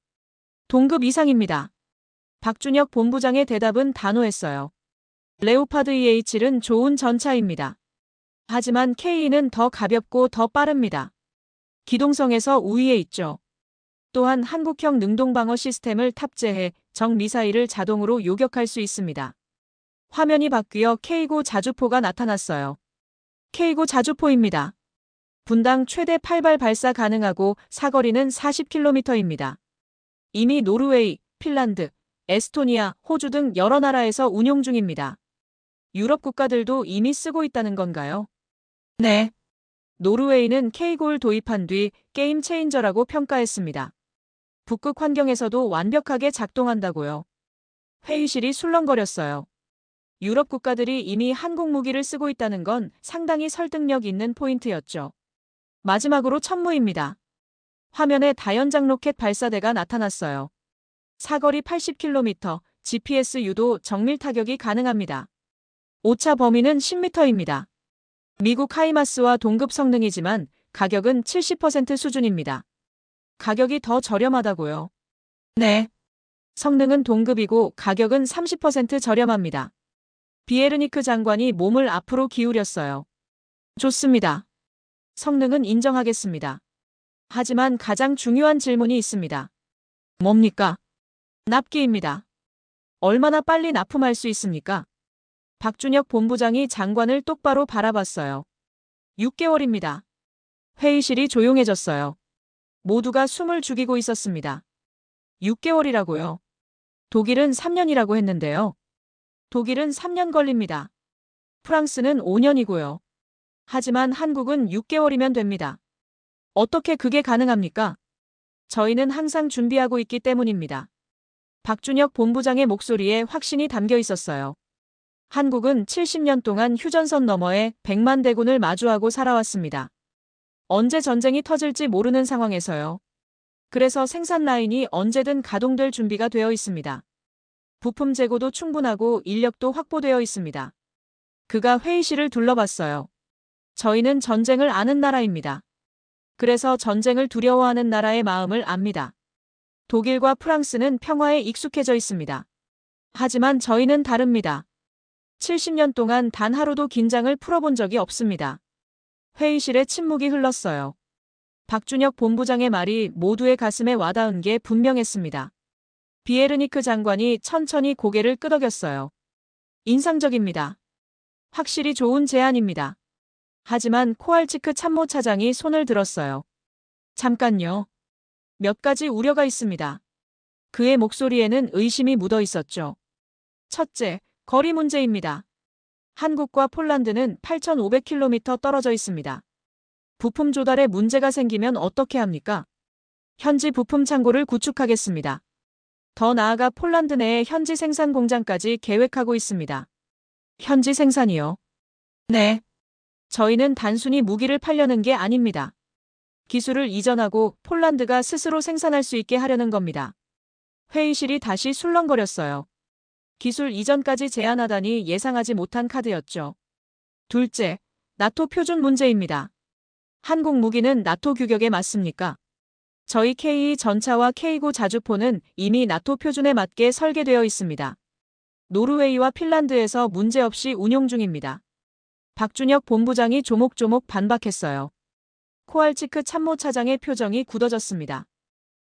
동급 이상입니다. 박준혁 본부장의 대답은 단호했어요. 레오파드 EH7은 좋은 전차입니다. 하지만 K는 더 가볍고 더 빠릅니다. 기동성에서 우위에 있죠. 또한 한국형 능동방어 시스템을 탑재해 적 미사일을 자동으로 요격할 수 있습니다. 화면이 바뀌어 K고 자주포가 나타났어요. K고 자주포입니다. 분당 최대 8발 발사 가능하고 사거리는 40km입니다. 이미 노르웨이, 핀란드, 에스토니아, 호주 등 여러 나라에서 운용 중입니다. 유럽 국가들도 이미 쓰고 있다는 건가요? 네. 노르웨이는 K고를 도입한 뒤 게임 체인저라고 평가했습니다. 북극 환경에서도 완벽하게 작동한다고요. 회의실이 술렁거렸어요. 유럽 국가들이 이미 한국 무기를 쓰고 있다는 건 상당히 설득력 있는 포인트였죠. 마지막으로 천무입니다. 화면에 다연장 로켓 발사대가 나타났어요. 사거리 80km, GPS 유도 정밀 타격이 가능합니다. 오차 범위는 10m입니다. 미국 하이마스와 동급 성능이지만 가격은 70% 수준입니다. 가격이 더 저렴하다고요? 네. 성능은 동급이고 가격은 30% 저렴합니다. 비에르니크 장관이 몸을 앞으로 기울였어요. 좋습니다. 성능은 인정하겠습니다. 하지만 가장 중요한 질문이 있습니다. 뭡니까? 납기입니다. 얼마나 빨리 납품할 수 있습니까? 박준혁 본부장이 장관을 똑바로 바라봤어요. 6개월입니다. 회의실이 조용해졌어요. 모두가 숨을 죽이고 있었습니다. 6개월이라고요. 독일은 3년이라고 했는데요. 독일은 3년 걸립니다. 프랑스는 5년이고요. 하지만 한국은 6개월이면 됩니다. 어떻게 그게 가능합니까? 저희는 항상 준비하고 있기 때문입니다. 박준혁 본부장의 목소리에 확신이 담겨 있었어요. 한국은 70년 동안 휴전선 너머에 100만 대군을 마주하고 살아왔습니다. 언제 전쟁이 터질지 모르는 상황에서요. 그래서 생산 라인이 언제든 가동될 준비가 되어 있습니다. 부품 재고도 충분하고 인력도 확보되어 있습니다. 그가 회의실을 둘러봤어요. 저희는 전쟁을 아는 나라입니다. 그래서 전쟁을 두려워하는 나라의 마음을 압니다. 독일과 프랑스는 평화에 익숙해져 있습니다. 하지만 저희는 다릅니다. 70년 동안 단 하루도 긴장을 풀어본 적이 없습니다. 회의실에 침묵이 흘렀어요. 박준혁 본부장의 말이 모두의 가슴에 와닿은 게 분명했습니다. 비에르니크 장관이 천천히 고개를 끄덕였어요. 인상적입니다. 확실히 좋은 제안입니다. 하지만 코알치크 참모차장이 손을 들었어요. 잠깐요. 몇 가지 우려가 있습니다. 그의 목소리에는 의심이 묻어 있었죠. 첫째, 거리 문제입니다. 한국과 폴란드는 8,500km 떨어져 있습니다. 부품 조달에 문제가 생기면 어떻게 합니까? 현지 부품 창고를 구축하겠습니다. 더 나아가 폴란드 내에 현지 생산 공장까지 계획하고 있습니다. 현지 생산이요? 네. 저희는 단순히 무기를 팔려는 게 아닙니다. 기술을 이전하고 폴란드가 스스로 생산할 수 있게 하려는 겁니다. 회의실이 다시 술렁거렸어요. 기술 이전까지 제안하다니 예상하지 못한 카드였죠. 둘째, 나토 표준 문제입니다. 한국 무기는 나토 규격에 맞습니까? 저희 K2 전차와 K9 자주포는 이미 나토 표준에 맞게 설계되어 있습니다. 노르웨이와 핀란드에서 문제없이 운용 중입니다. 박준혁 본부장이 조목조목 반박했어요. 코알치크 참모차장의 표정이 굳어졌습니다.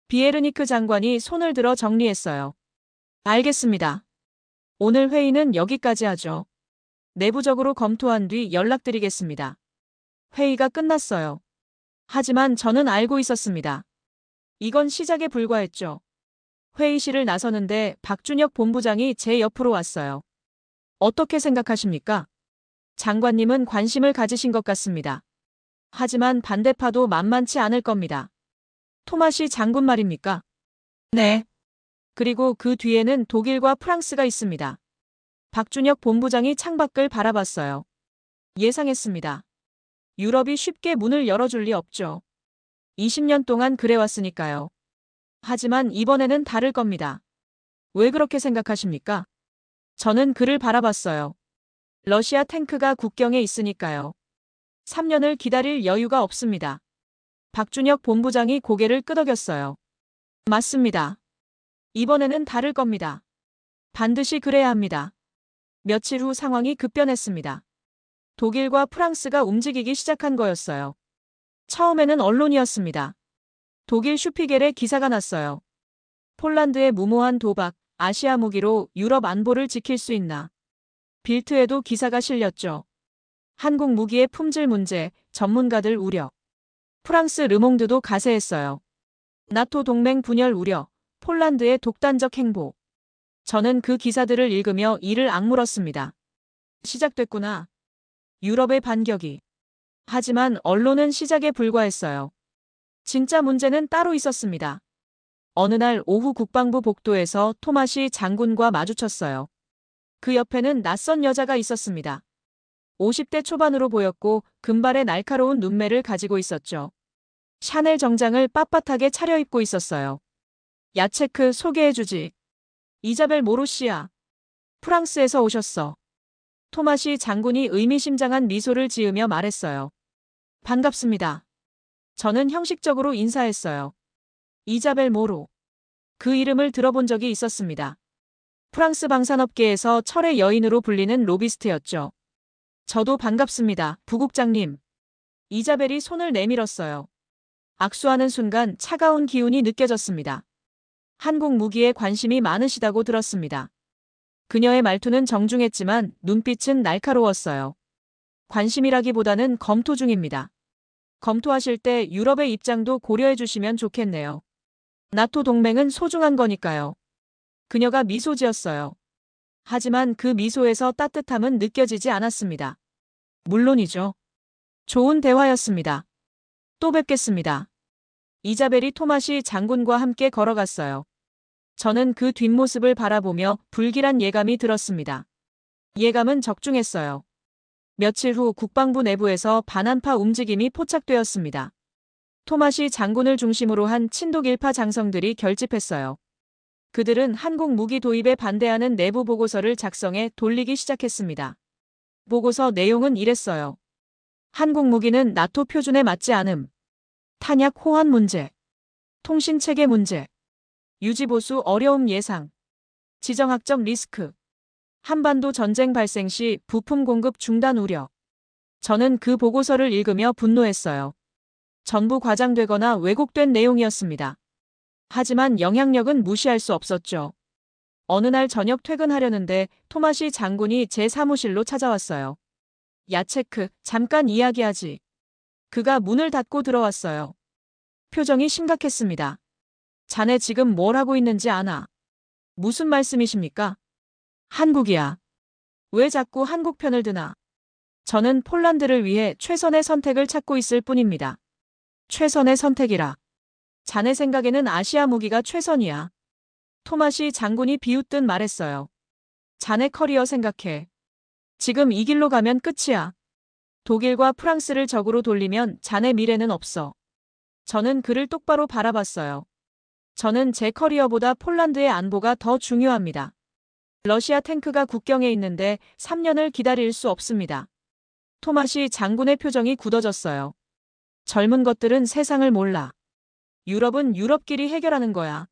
비에르니크 장관이 손을 들어 정리했어요. 알겠습니다. 오늘 회의는 여기까지 하죠. 내부적으로 검토한 뒤 연락드리겠습니다. 회의가 끝났어요. 하지만 저는 알고 있었습니다. 이건 시작에 불과했죠. 회의실을 나서는데 박준혁 본부장이 제 옆으로 왔어요. 어떻게 생각하십니까? 장관님은 관심을 가지신 것 같습니다. 하지만 반대파도 만만치 않을 겁니다. 토마시 장군 말입니까? 네. 그리고 그 뒤에는 독일과 프랑스가 있습니다. 박준혁 본부장이 창밖을 바라봤어요. 예상했습니다. 유럽이 쉽게 문을 열어줄 리 없죠. 20년 동안 그래왔으니까요. 하지만 이번에는 다를 겁니다. 왜 그렇게 생각하십니까? 저는 그를 바라봤어요. 러시아 탱크가 국경에 있으니까요. 3년을 기다릴 여유가 없습니다. 박준혁 본부장이 고개를 끄덕였어요. 맞습니다. 이번에는 다를 겁니다. 반드시 그래야 합니다. 며칠 후 상황이 급변했습니다. 독일과 프랑스가 움직이기 시작한 거였어요. 처음에는 언론이었습니다. 독일 슈피겔에 기사가 났어요. 폴란드의 무모한 도박, 아시아 무기로 유럽 안보를 지킬 수 있나. 빌트에도 기사가 실렸죠. 한국 무기의 품질 문제, 전문가들 우려. 프랑스 르몽드도 가세했어요. 나토 동맹 분열 우려, 폴란드의 독단적 행보. 저는 그 기사들을 읽으며 이를 악물었습니다. 시작됐구나. 유럽의 반격이. 하지만 언론은 시작에 불과했어요. 진짜 문제는 따로 있었습니다. 어느 날 오후 국방부 복도에서 토마시 장군과 마주쳤어요. 그 옆에는 낯선 여자가 있었습니다. 50대 초반으로 보였고 금발의 날카로운 눈매를 가지고 있었죠. 샤넬 정장을 빳빳하게 차려입고 있었어요. 야체크 소개해주지. 이자벨 모로시아. 프랑스에서 오셨어. 토마시 장군이 의미심장한 미소를 지으며 말했어요. 반갑습니다. 저는 형식적으로 인사했어요. 이자벨 모로. 그 이름을 들어본 적이 있었습니다. 프랑스 방산업계에서 철의 여인으로 불리는 로비스트였죠. 저도 반갑습니다, 부국장님. 이자벨이 손을 내밀었어요. 악수하는 순간 차가운 기운이 느껴졌습니다. 한국 무기에 관심이 많으시다고 들었습니다. 그녀의 말투는 정중했지만 눈빛은 날카로웠어요. 관심이라기보다는 검토 중입니다. 검토하실 때 유럽의 입장도 고려해 주시면 좋겠네요. 나토 동맹은 소중한 거니까요. 그녀가 미소 지었어요. 하지만 그 미소에서 따뜻함은 느껴지지 않았습니다. 물론이죠. 좋은 대화였습니다. 또 뵙겠습니다. 이자벨이 토마시 장군과 함께 걸어갔어요. 저는 그 뒷모습을 바라보며 불길한 예감이 들었습니다. 예감은 적중했어요. 며칠 후 국방부 내부에서 반한파 움직임이 포착되었습니다. 토마시 장군을 중심으로 한 친독일파 장성들이 결집했어요. 그들은 한국 무기 도입에 반대하는 내부 보고서를 작성해 돌리기 시작했습니다. 보고서 내용은 이랬어요. 한국 무기는 나토 표준에 맞지 않음. 탄약 호환 문제, 통신 체계 문제, 유지보수 어려움 예상, 지정학적 리스크, 한반도 전쟁 발생 시 부품 공급 중단 우려. 저는 그 보고서를 읽으며 분노했어요. 전부 과장되거나 왜곡된 내용이었습니다. 하지만 영향력은 무시할 수 없었죠. 어느 날 저녁 퇴근하려는데 토마시 장군이 제 사무실로 찾아왔어요. 야체크, 잠깐 이야기하지. 그가 문을 닫고 들어왔어요. 표정이 심각했습니다. 자네 지금 뭘 하고 있는지 아나? 무슨 말씀이십니까? 한국이야. 왜 자꾸 한국 편을 드나? 저는 폴란드를 위해 최선의 선택을 찾고 있을 뿐입니다. 최선의 선택이라. 자네 생각에는 아시아 무기가 최선이야. 토마시 장군이 비웃듯 말했어요. 자네 커리어 생각해. 지금 이 길로 가면 끝이야. 독일과 프랑스를 적으로 돌리면 자네 미래는 없어. 저는 그를 똑바로 바라봤어요. 저는 제 커리어보다 폴란드의 안보가 더 중요합니다. 러시아 탱크가 국경에 있는데 3년을 기다릴 수 없습니다. 토마시 장군의 표정이 굳어졌어요. 젊은 것들은 세상을 몰라. 유럽은 유럽끼리 해결하는 거야.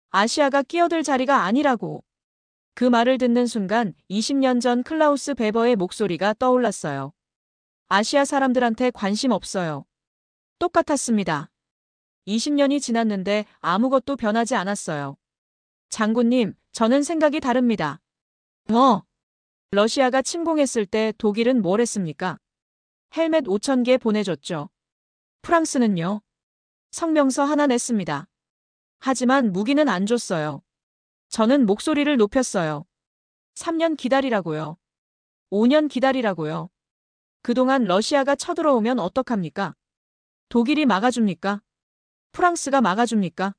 아시아가 끼어들 자리가 아니라고. 그 말을 듣는 순간 20년 전 클라우스 베버의 목소리가 떠올랐어요. 아시아 사람들한테 관심 없어요. 똑같았습니다. 20년이 지났는데 아무것도 변하지 않았어요. 장군님, 저는 생각이 다릅니다. 러시아가 침공했을 때 독일은 뭘 했습니까? 헬멧 5,000개 보내줬죠. 프랑스는요? 성명서 하나 냈습니다. 하지만 무기는 안 줬어요. 저는 목소리를 높였어요. 3년 기다리라고요. 5년 기다리라고요. 그동안 러시아가 쳐들어오면 어떡합니까? 독일이 막아줍니까? 프랑스가 막아줍니까?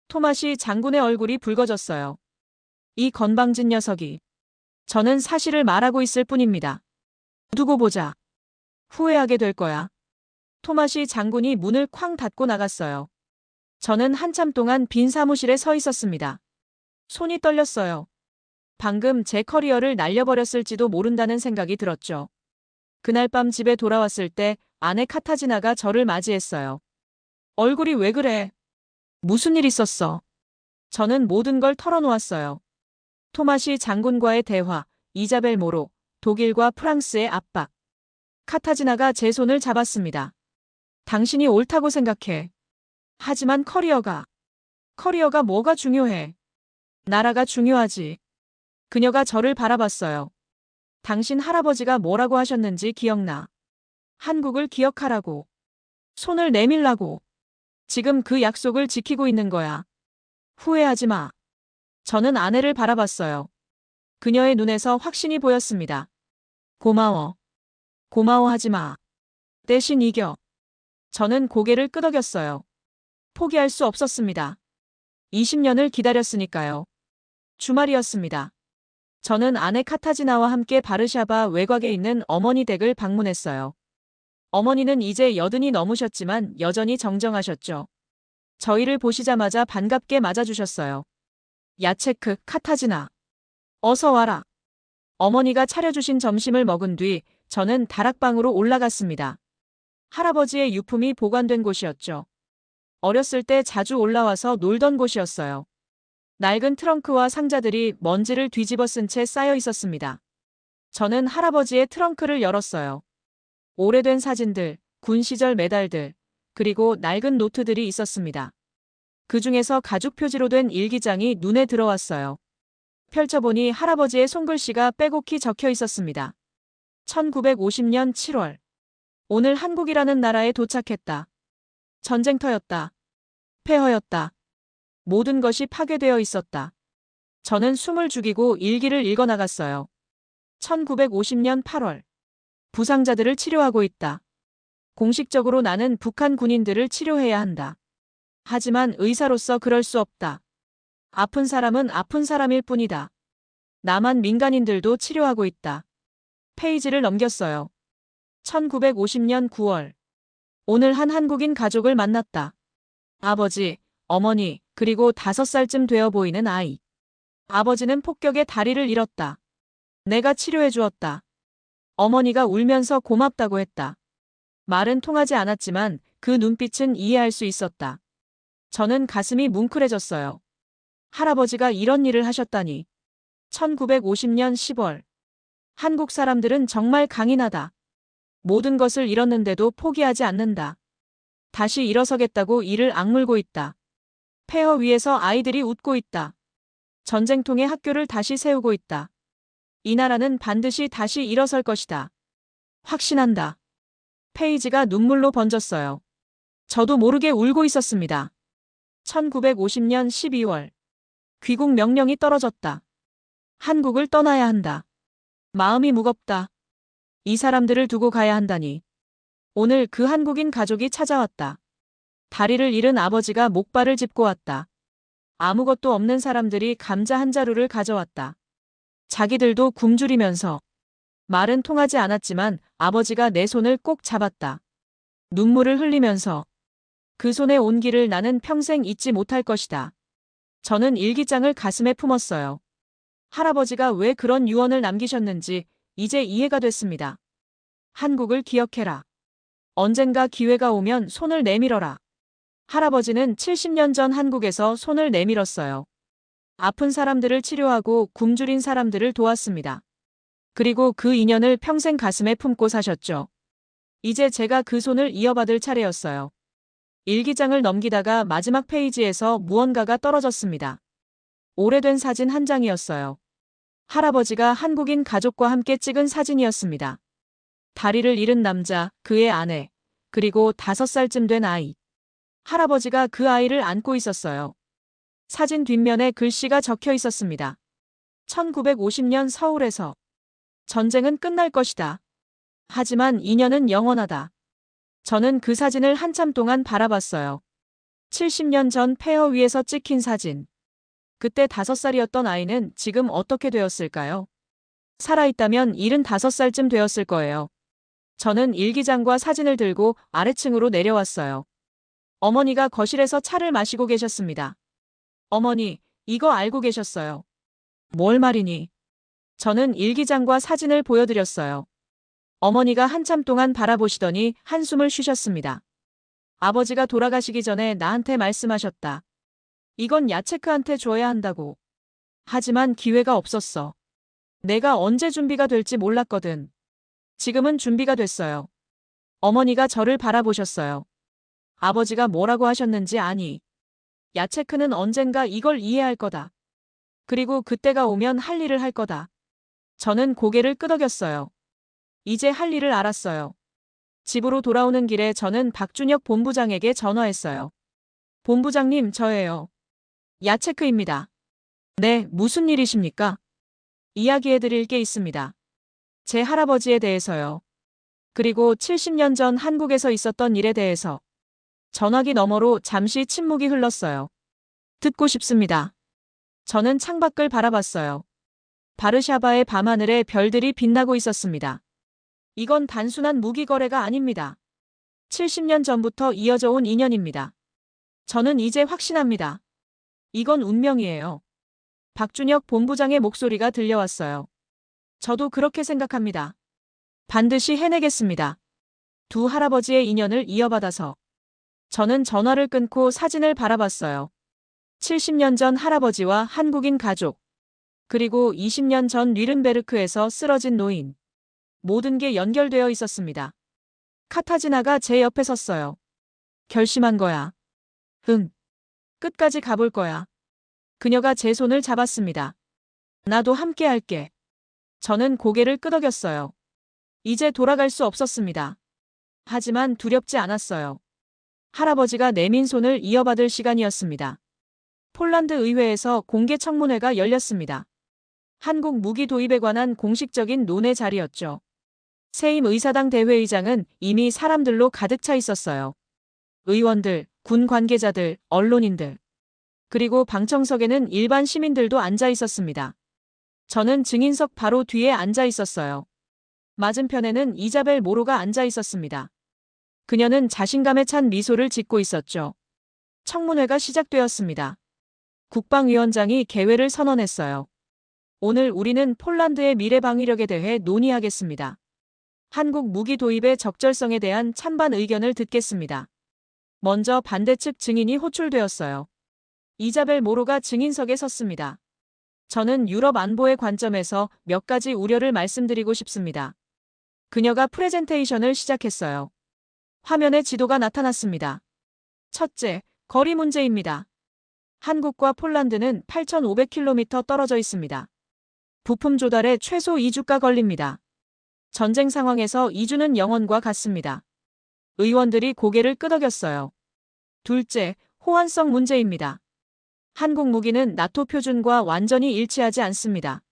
토마시 장군의 얼굴이 붉어졌어요. 이 건방진 녀석이. 저는 사실을 말하고 있을 뿐입니다. 두고 보자. 후회하게 될 거야. 토마시 장군이 문을 쾅 닫고 나갔어요. 저는 한참 동안 빈 사무실에 서 있었습니다. 손이 떨렸어요. 방금 제 커리어를 날려버렸을지도 모른다는 생각이 들었죠. 그날 밤 집에 돌아왔을 때 아내 카타지나가 저를 맞이했어요. 얼굴이 왜 그래? 무슨 일 있었어? 저는 모든 걸 털어놓았어요. 토마시 장군과의 대화, 이자벨 모로, 독일과 프랑스의 압박. 카타지나가 제 손을 잡았습니다. 당신이 옳다고 생각해. 하지만 커리어가 뭐가 중요해? 나라가 중요하지. 그녀가 저를 바라봤어요. 당신 할아버지가 뭐라고 하셨는지 기억나. 한국을 기억하라고. 손을 내밀라고. 지금 그 약속을 지키고 있는 거야. 후회하지 마. 저는 아내를 바라봤어요. 그녀의 눈에서 확신이 보였습니다. 고마워. 고마워하지 마. 대신 이겨. 저는 고개를 끄덕였어요. 포기할 수 없었습니다. 20년을 기다렸으니까요. 주말이었습니다. 저는 아내 카타지나와 함께 바르샤바 외곽에 있는 어머니 댁을 방문했어요. 어머니는 이제 80이 넘으셨지만 여전히 정정하셨죠. 저희를 보시자마자 반갑게 맞아주셨어요. 야체크, 카타지나. 어서 와라. 어머니가 차려주신 점심을 먹은 뒤 저는 다락방으로 올라갔습니다. 할아버지의 유품이 보관된 곳이었죠. 어렸을 때 자주 올라와서 놀던 곳이었어요. 낡은 트렁크와 상자들이 먼지를 뒤집어 쓴 채 쌓여 있었습니다. 저는 할아버지의 트렁크를 열었어요. 오래된 사진들, 군 시절 메달들, 그리고 낡은 노트들이 있었습니다. 그 중에서 가죽 표지로 된 일기장이 눈에 들어왔어요. 펼쳐보니 할아버지의 손글씨가 빼곡히 적혀 있었습니다. 1950년 7월. 오늘 한국이라는 나라에 도착했다. 전쟁터였다. 폐허였다. 모든 것이 파괴되어 있었다. 저는 숨을 죽이고 일기를 읽어나갔어요. 1950년 8월. 부상자들을 치료하고 있다. 공식적으로 나는 북한 군인들을 치료해야 한다. 하지만 의사로서 그럴 수 없다. 아픈 사람은 아픈 사람일 뿐이다. 남한 민간인들도 치료하고 있다. 페이지를 넘겼어요. 1950년 9월. 오늘 한 한국인 가족을 만났다. 아버지, 어머니, 그리고 5살쯤 되어 보이는 아이. 아버지는 폭격에 다리를 잃었다. 내가 치료해 주었다. 어머니가 울면서 고맙다고 했다. 말은 통하지 않았지만 그 눈빛은 이해할 수 있었다. 저는 가슴이 뭉클해졌어요. 할아버지가 이런 일을 하셨다니. 1950년 10월. 한국 사람들은 정말 강인하다. 모든 것을 잃었는데도 포기하지 않는다. 다시 일어서겠다고 이를 악물고 있다. 폐허 위에서 아이들이 웃고 있다. 전쟁통에 학교를 다시 세우고 있다. 이 나라는 반드시 다시 일어설 것이다. 확신한다. 페이지가 눈물로 번졌어요. 저도 모르게 울고 있었습니다. 1950년 12월. 귀국 명령이 떨어졌다. 한국을 떠나야 한다. 마음이 무겁다. 이 사람들을 두고 가야 한다니. 오늘 그 한국인 가족이 찾아왔다. 다리를 잃은 아버지가 목발을 짚고 왔다. 아무것도 없는 사람들이 감자 한 자루를 가져왔다. 자기들도 굶주리면서. 말은 통하지 않았지만 아버지가 내 손을 꼭 잡았다. 눈물을 흘리면서. 그 손의 온기를 나는 평생 잊지 못할 것이다. 저는 일기장을 가슴에 품었어요. 할아버지가 왜 그런 유언을 남기셨는지 이제 이해가 됐습니다. 한국을 기억해라. 언젠가 기회가 오면 손을 내밀어라. 할아버지는 70년 전 한국에서 손을 내밀었어요. 아픈 사람들을 치료하고 굶주린 사람들을 도왔습니다. 그리고 그 인연을 평생 가슴에 품고 사셨죠. 이제 제가 그 손을 이어받을 차례였어요. 일기장을 넘기다가 마지막 페이지에서 무언가가 떨어졌습니다. 오래된 사진 한 장이었어요. 할아버지가 한국인 가족과 함께 찍은 사진이었습니다. 다리를 잃은 남자, 그의 아내, 그리고 5살쯤 된 아이. 할아버지가 그 아이를 안고 있었어요. 사진 뒷면에 글씨가 적혀 있었습니다. 1950년 서울에서. 전쟁은 끝날 것이다. 하지만 인연은 영원하다. 저는 그 사진을 한참 동안 바라봤어요. 70년 전 폐허 위에서 찍힌 사진. 그때 5살이었던 아이는 지금 어떻게 되었을까요? 살아있다면 75살쯤 되었을 거예요. 저는 일기장과 사진을 들고 아래층으로 내려왔어요. 어머니가 거실에서 차를 마시고 계셨습니다. 어머니, 이거 알고 계셨어요. 뭘 말이니? 저는 일기장과 사진을 보여드렸어요. 어머니가 한참 동안 바라보시더니 한숨을 쉬셨습니다. 아버지가 돌아가시기 전에 나한테 말씀하셨다. 이건 야체크한테 줘야 한다고. 하지만 기회가 없었어. 내가 언제 준비가 될지 몰랐거든. 지금은 준비가 됐어요. 어머니가 저를 바라보셨어요. 아버지가 뭐라고 하셨는지 아니. 야체크는 언젠가 이걸 이해할 거다. 그리고 그때가 오면 할 일을 할 거다. 저는 고개를 끄덕였어요. 이제 할 일을 알았어요. 집으로 돌아오는 길에 저는 박준혁 본부장에게 전화했어요. 본부장님, 저예요. 야체크입니다. 네, 무슨 일이십니까? 이야기해드릴 게 있습니다. 제 할아버지에 대해서요. 그리고 70년 전 한국에서 있었던 일에 대해서. 전화기 너머로 잠시 침묵이 흘렀어요. 듣고 싶습니다. 저는 창밖을 바라봤어요. 바르샤바의 밤하늘에 별들이 빛나고 있었습니다. 이건 단순한 무기 거래가 아닙니다. 70년 전부터 이어져 온 인연입니다. 저는 이제 확신합니다. 이건 운명이에요. 박준혁 본부장의 목소리가 들려왔어요. 저도 그렇게 생각합니다. 반드시 해내겠습니다. 두 할아버지의 인연을 이어받아서. 저는 전화를 끊고 사진을 바라봤어요. 70년 전 할아버지와 한국인 가족. 그리고 20년 전 뉘른베르크에서 쓰러진 노인. 모든 게 연결되어 있었습니다. 카타지나가 제 옆에 섰어요. 결심한 거야. 응. 끝까지 가볼 거야. 그녀가 제 손을 잡았습니다. 나도 함께 할게. 저는 고개를 끄덕였어요. 이제 돌아갈 수 없었습니다. 하지만 두렵지 않았어요. 할아버지가 내민 손을 이어받을 시간이었습니다. 폴란드 의회에서 공개 청문회가 열렸습니다. 한국 무기 도입에 관한 공식적인 논의 자리였죠. 세임 의사당 대회의장은 이미 사람들로 가득 차 있었어요. 의원들, 군 관계자들, 언론인들. 그리고 방청석에는 일반 시민들도 앉아 있었습니다. 저는 증인석 바로 뒤에 앉아 있었어요. 맞은편에는 이자벨 모로가 앉아 있었습니다. 그녀는 자신감에 찬 미소를 짓고 있었죠. 청문회가 시작되었습니다. 국방위원장이 개회를 선언했어요. 오늘 우리는 폴란드의 미래 방위력에 대해 논의하겠습니다. 한국 무기 도입의 적절성에 대한 찬반 의견을 듣겠습니다. 먼저 반대측 증인이 호출되었어요. 이자벨 모로가 증인석에 섰습니다. 저는 유럽 안보의 관점에서 몇 가지 우려를 말씀드리고 싶습니다. 그녀가 프레젠테이션을 시작했어요. 화면에 지도가 나타났습니다. 첫째, 거리 문제입니다. 한국과 폴란드는 8,500km 떨어져 있습니다. 부품 조달에 최소 2주가 걸립니다. 전쟁 상황에서 2주는 영원과 같습니다. 의원들이 고개를 끄덕였어요. 둘째, 호환성 문제입니다. 한국 무기는 나토 표준과 완전히 일치하지 않습니다.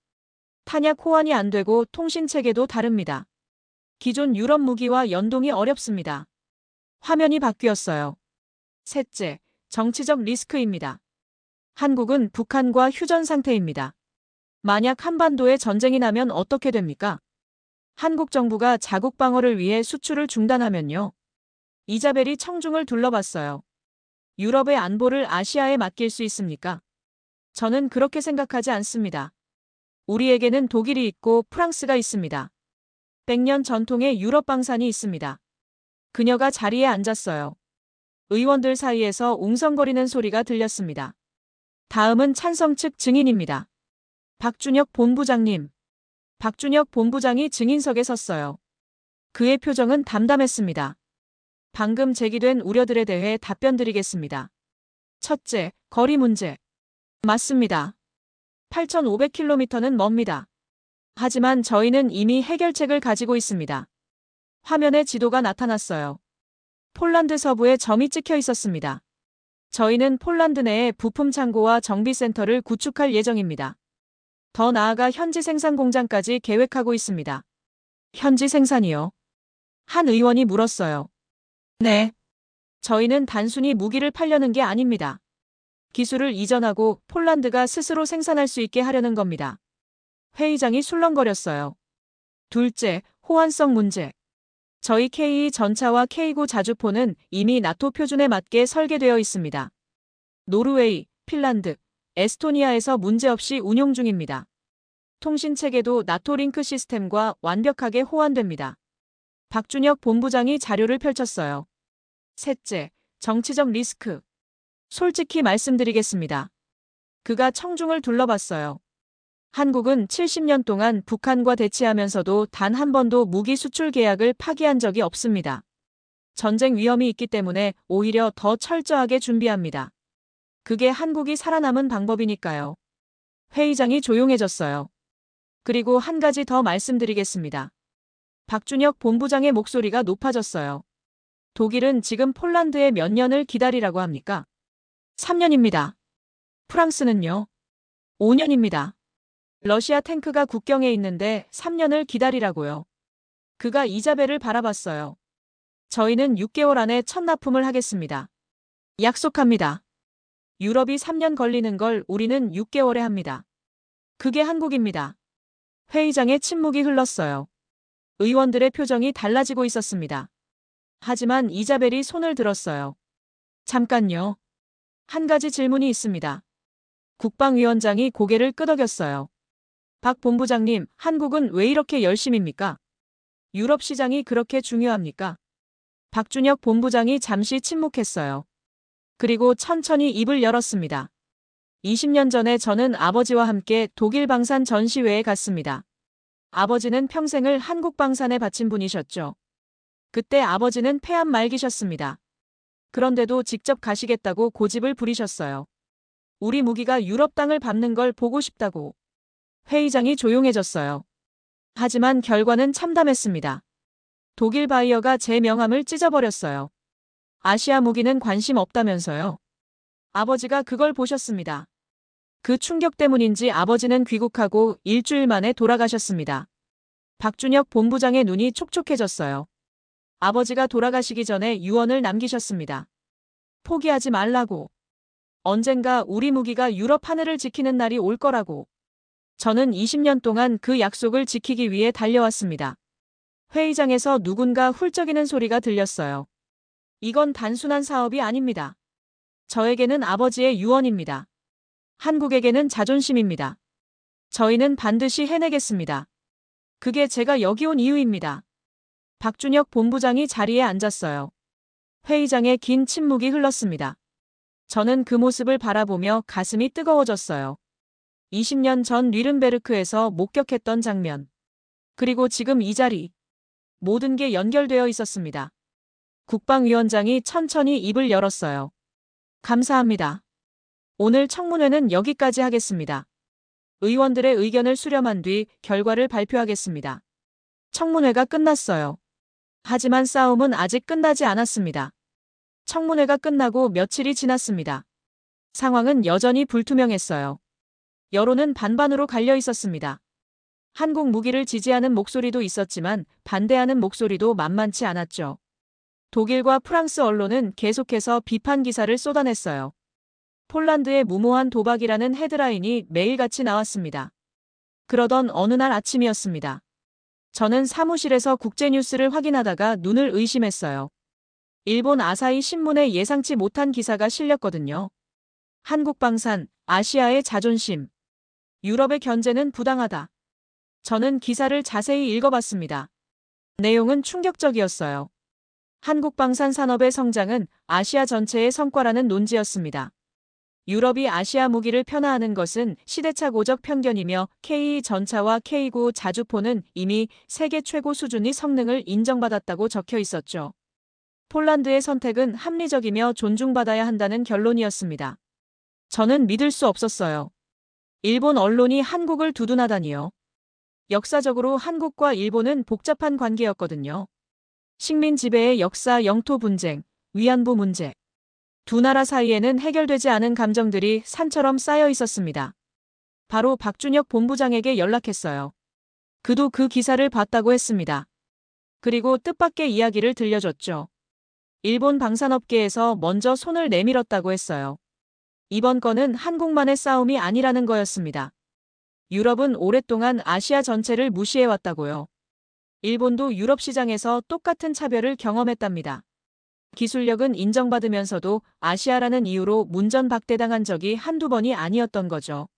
탄약 호환이 안 되고 통신 체계도 다릅니다. 기존 유럽 무기와 연동이 어렵습니다. 화면이 바뀌었어요. 셋째, 정치적 리스크입니다. 한국은 북한과 휴전 상태입니다. 만약 한반도에 전쟁이 나면 어떻게 됩니까? 한국 정부가 자국 방어를 위해 수출을 중단하면요. 이자벨이 청중을 둘러봤어요. 유럽의 안보를 아시아에 맡길 수 있습니까? 저는 그렇게 생각하지 않습니다. 우리에게는 독일이 있고 프랑스가 있습니다. 100년 전통의 유럽 방산이 있습니다. 그녀가 자리에 앉았어요. 의원들 사이에서 웅성거리는 소리가 들렸습니다. 다음은 찬성 측 증인입니다. 박준혁 본부장님. 박준혁 본부장이 증인석에 섰어요. 그의 표정은 담담했습니다. 방금 제기된 우려들에 대해 답변드리겠습니다. 첫째, 거리 문제. 맞습니다. 8,500km는 멉니다. 하지만 저희는 이미 해결책을 가지고 있습니다. 화면에 지도가 나타났어요. 폴란드 서부에 점이 찍혀 있었습니다. 저희는 폴란드 내에 부품 창고와 정비센터를 구축할 예정입니다. 더 나아가 현지 생산 공장까지 계획하고 있습니다. 현지 생산이요? 한 의원이 물었어요. 네. 저희는 단순히 무기를 팔려는 게 아닙니다. 기술을 이전하고 폴란드가 스스로 생산할 수 있게 하려는 겁니다. 회의장이 술렁거렸어요. 둘째, 호환성 문제. 저희 K2 전차와 K9 자주포는 이미 나토 표준에 맞게 설계되어 있습니다. 노르웨이, 핀란드, 에스토니아에서 문제없이 운용 중입니다. 통신 체계도 나토 링크 시스템과 완벽하게 호환됩니다. 박준혁 본부장이 자료를 펼쳤어요. 셋째, 정치적 리스크. 솔직히 말씀드리겠습니다. 그가 청중을 둘러봤어요. 한국은 70년 동안 북한과 대치하면서도 단 한 번도 무기 수출 계약을 파기한 적이 없습니다. 전쟁 위험이 있기 때문에 오히려 더 철저하게 준비합니다. 그게 한국이 살아남은 방법이니까요. 회의장이 조용해졌어요. 그리고 한 가지 더 말씀드리겠습니다. 박준혁 본부장의 목소리가 높아졌어요. 독일은 지금 폴란드에 몇 년을 기다리라고 합니까? 3년입니다. 프랑스는요? 5년입니다. 러시아 탱크가 국경에 있는데 3년을 기다리라고요. 그가 이자벨을 바라봤어요. 저희는 6개월 안에 첫 납품을 하겠습니다. 약속합니다. 유럽이 3년 걸리는 걸 우리는 6개월에 합니다. 그게 한국입니다. 회의장에 침묵이 흘렀어요. 의원들의 표정이 달라지고 있었습니다. 하지만 이자벨이 손을 들었어요. 잠깐요. 한 가지 질문이 있습니다. 국방위원장이 고개를 끄덕였어요. 박 본부장님, 한국은 왜 이렇게 열심입니까? 유럽 시장이 그렇게 중요합니까? 박준혁 본부장이 잠시 침묵했어요. 그리고 천천히 입을 열었습니다. 20년 전에 저는 아버지와 함께 독일 방산 전시회에 갔습니다. 아버지는 평생을 한국 방산에 바친 분이셨죠. 그때 아버지는 폐암 말기셨습니다. 그런데도 직접 가시겠다고 고집을 부리셨어요. 우리 무기가 유럽 땅을 밟는 걸 보고 싶다고. 회의장이 조용해졌어요. 하지만 결과는 참담했습니다. 독일 바이어가 제 명함을 찢어버렸어요. 아시아 무기는 관심 없다면서요. 아버지가 그걸 보셨습니다. 그 충격 때문인지 아버지는 귀국하고 일주일 만에 돌아가셨습니다. 박준혁 본부장의 눈이 촉촉해졌어요. 아버지가 돌아가시기 전에 유언을 남기셨습니다. 포기하지 말라고. 언젠가 우리 무기가 유럽 하늘을 지키는 날이 올 거라고. 저는 20년 동안 그 약속을 지키기 위해 달려왔습니다. 회의장에서 누군가 훌쩍이는 소리가 들렸어요. 이건 단순한 사업이 아닙니다. 저에게는 아버지의 유언입니다. 한국에게는 자존심입니다. 저희는 반드시 해내겠습니다. 그게 제가 여기 온 이유입니다. 박준혁 본부장이 자리에 앉았어요. 회의장에 긴 침묵이 흘렀습니다. 저는 그 모습을 바라보며 가슴이 뜨거워졌어요. 20년 전 뉘른베르크에서 목격했던 장면. 그리고 지금 이 자리. 모든 게 연결되어 있었습니다. 국방위원장이 천천히 입을 열었어요. 감사합니다. 오늘 청문회는 여기까지 하겠습니다. 의원들의 의견을 수렴한 뒤 결과를 발표하겠습니다. 청문회가 끝났어요. 하지만 싸움은 아직 끝나지 않았습니다. 청문회가 끝나고 며칠이 지났습니다. 상황은 여전히 불투명했어요. 여론은 반반으로 갈려 있었습니다. 한국 무기를 지지하는 목소리도 있었지만 반대하는 목소리도 만만치 않았죠. 독일과 프랑스 언론은 계속해서 비판 기사를 쏟아냈어요. 폴란드의 무모한 도박이라는 헤드라인이 매일같이 나왔습니다. 그러던 어느 날 아침이었습니다. 저는 사무실에서 국제뉴스를 확인하다가 눈을 의심했어요. 일본 아사히 신문에 예상치 못한 기사가 실렸거든요. 한국 방산, 아시아의 자존심. 유럽의 견제는 부당하다. 저는 기사를 자세히 읽어봤습니다. 내용은 충격적이었어요. 한국 방산 산업의 성장은 아시아 전체의 성과라는 논지였습니다. 유럽이 아시아 무기를 편화하는 것은 시대착오적 편견이며 K 전차와 K9 자주포는 이미 세계 최고 수준의 성능을 인정받았다고 적혀 있었죠. 폴란드의 선택은 합리적이며 존중받아야 한다는 결론이었습니다. 저는 믿을 수 없었어요. 일본 언론이 한국을 두둔하다니요. 역사적으로 한국과 일본은 복잡한 관계였거든요. 식민 지배의 역사, 영토 분쟁, 위안부 문제. 두 나라 사이에는 해결되지 않은 감정들이 산처럼 쌓여 있었습니다. 바로 박준혁 본부장에게 연락했어요. 그도 그 기사를 봤다고 했습니다. 그리고 뜻밖의 이야기를 들려줬죠. 일본 방산업계에서 먼저 손을 내밀었다고 했어요. 이번 건은 한국만의 싸움이 아니라는 거였습니다. 유럽은 오랫동안 아시아 전체를 무시해왔다고요. 일본도 유럽 시장에서 똑같은 차별을 경험했답니다. 기술력은 인정받으면서도 아시아라는 이유로 문전박대당한 적이 한두 번이 아니었던 거죠.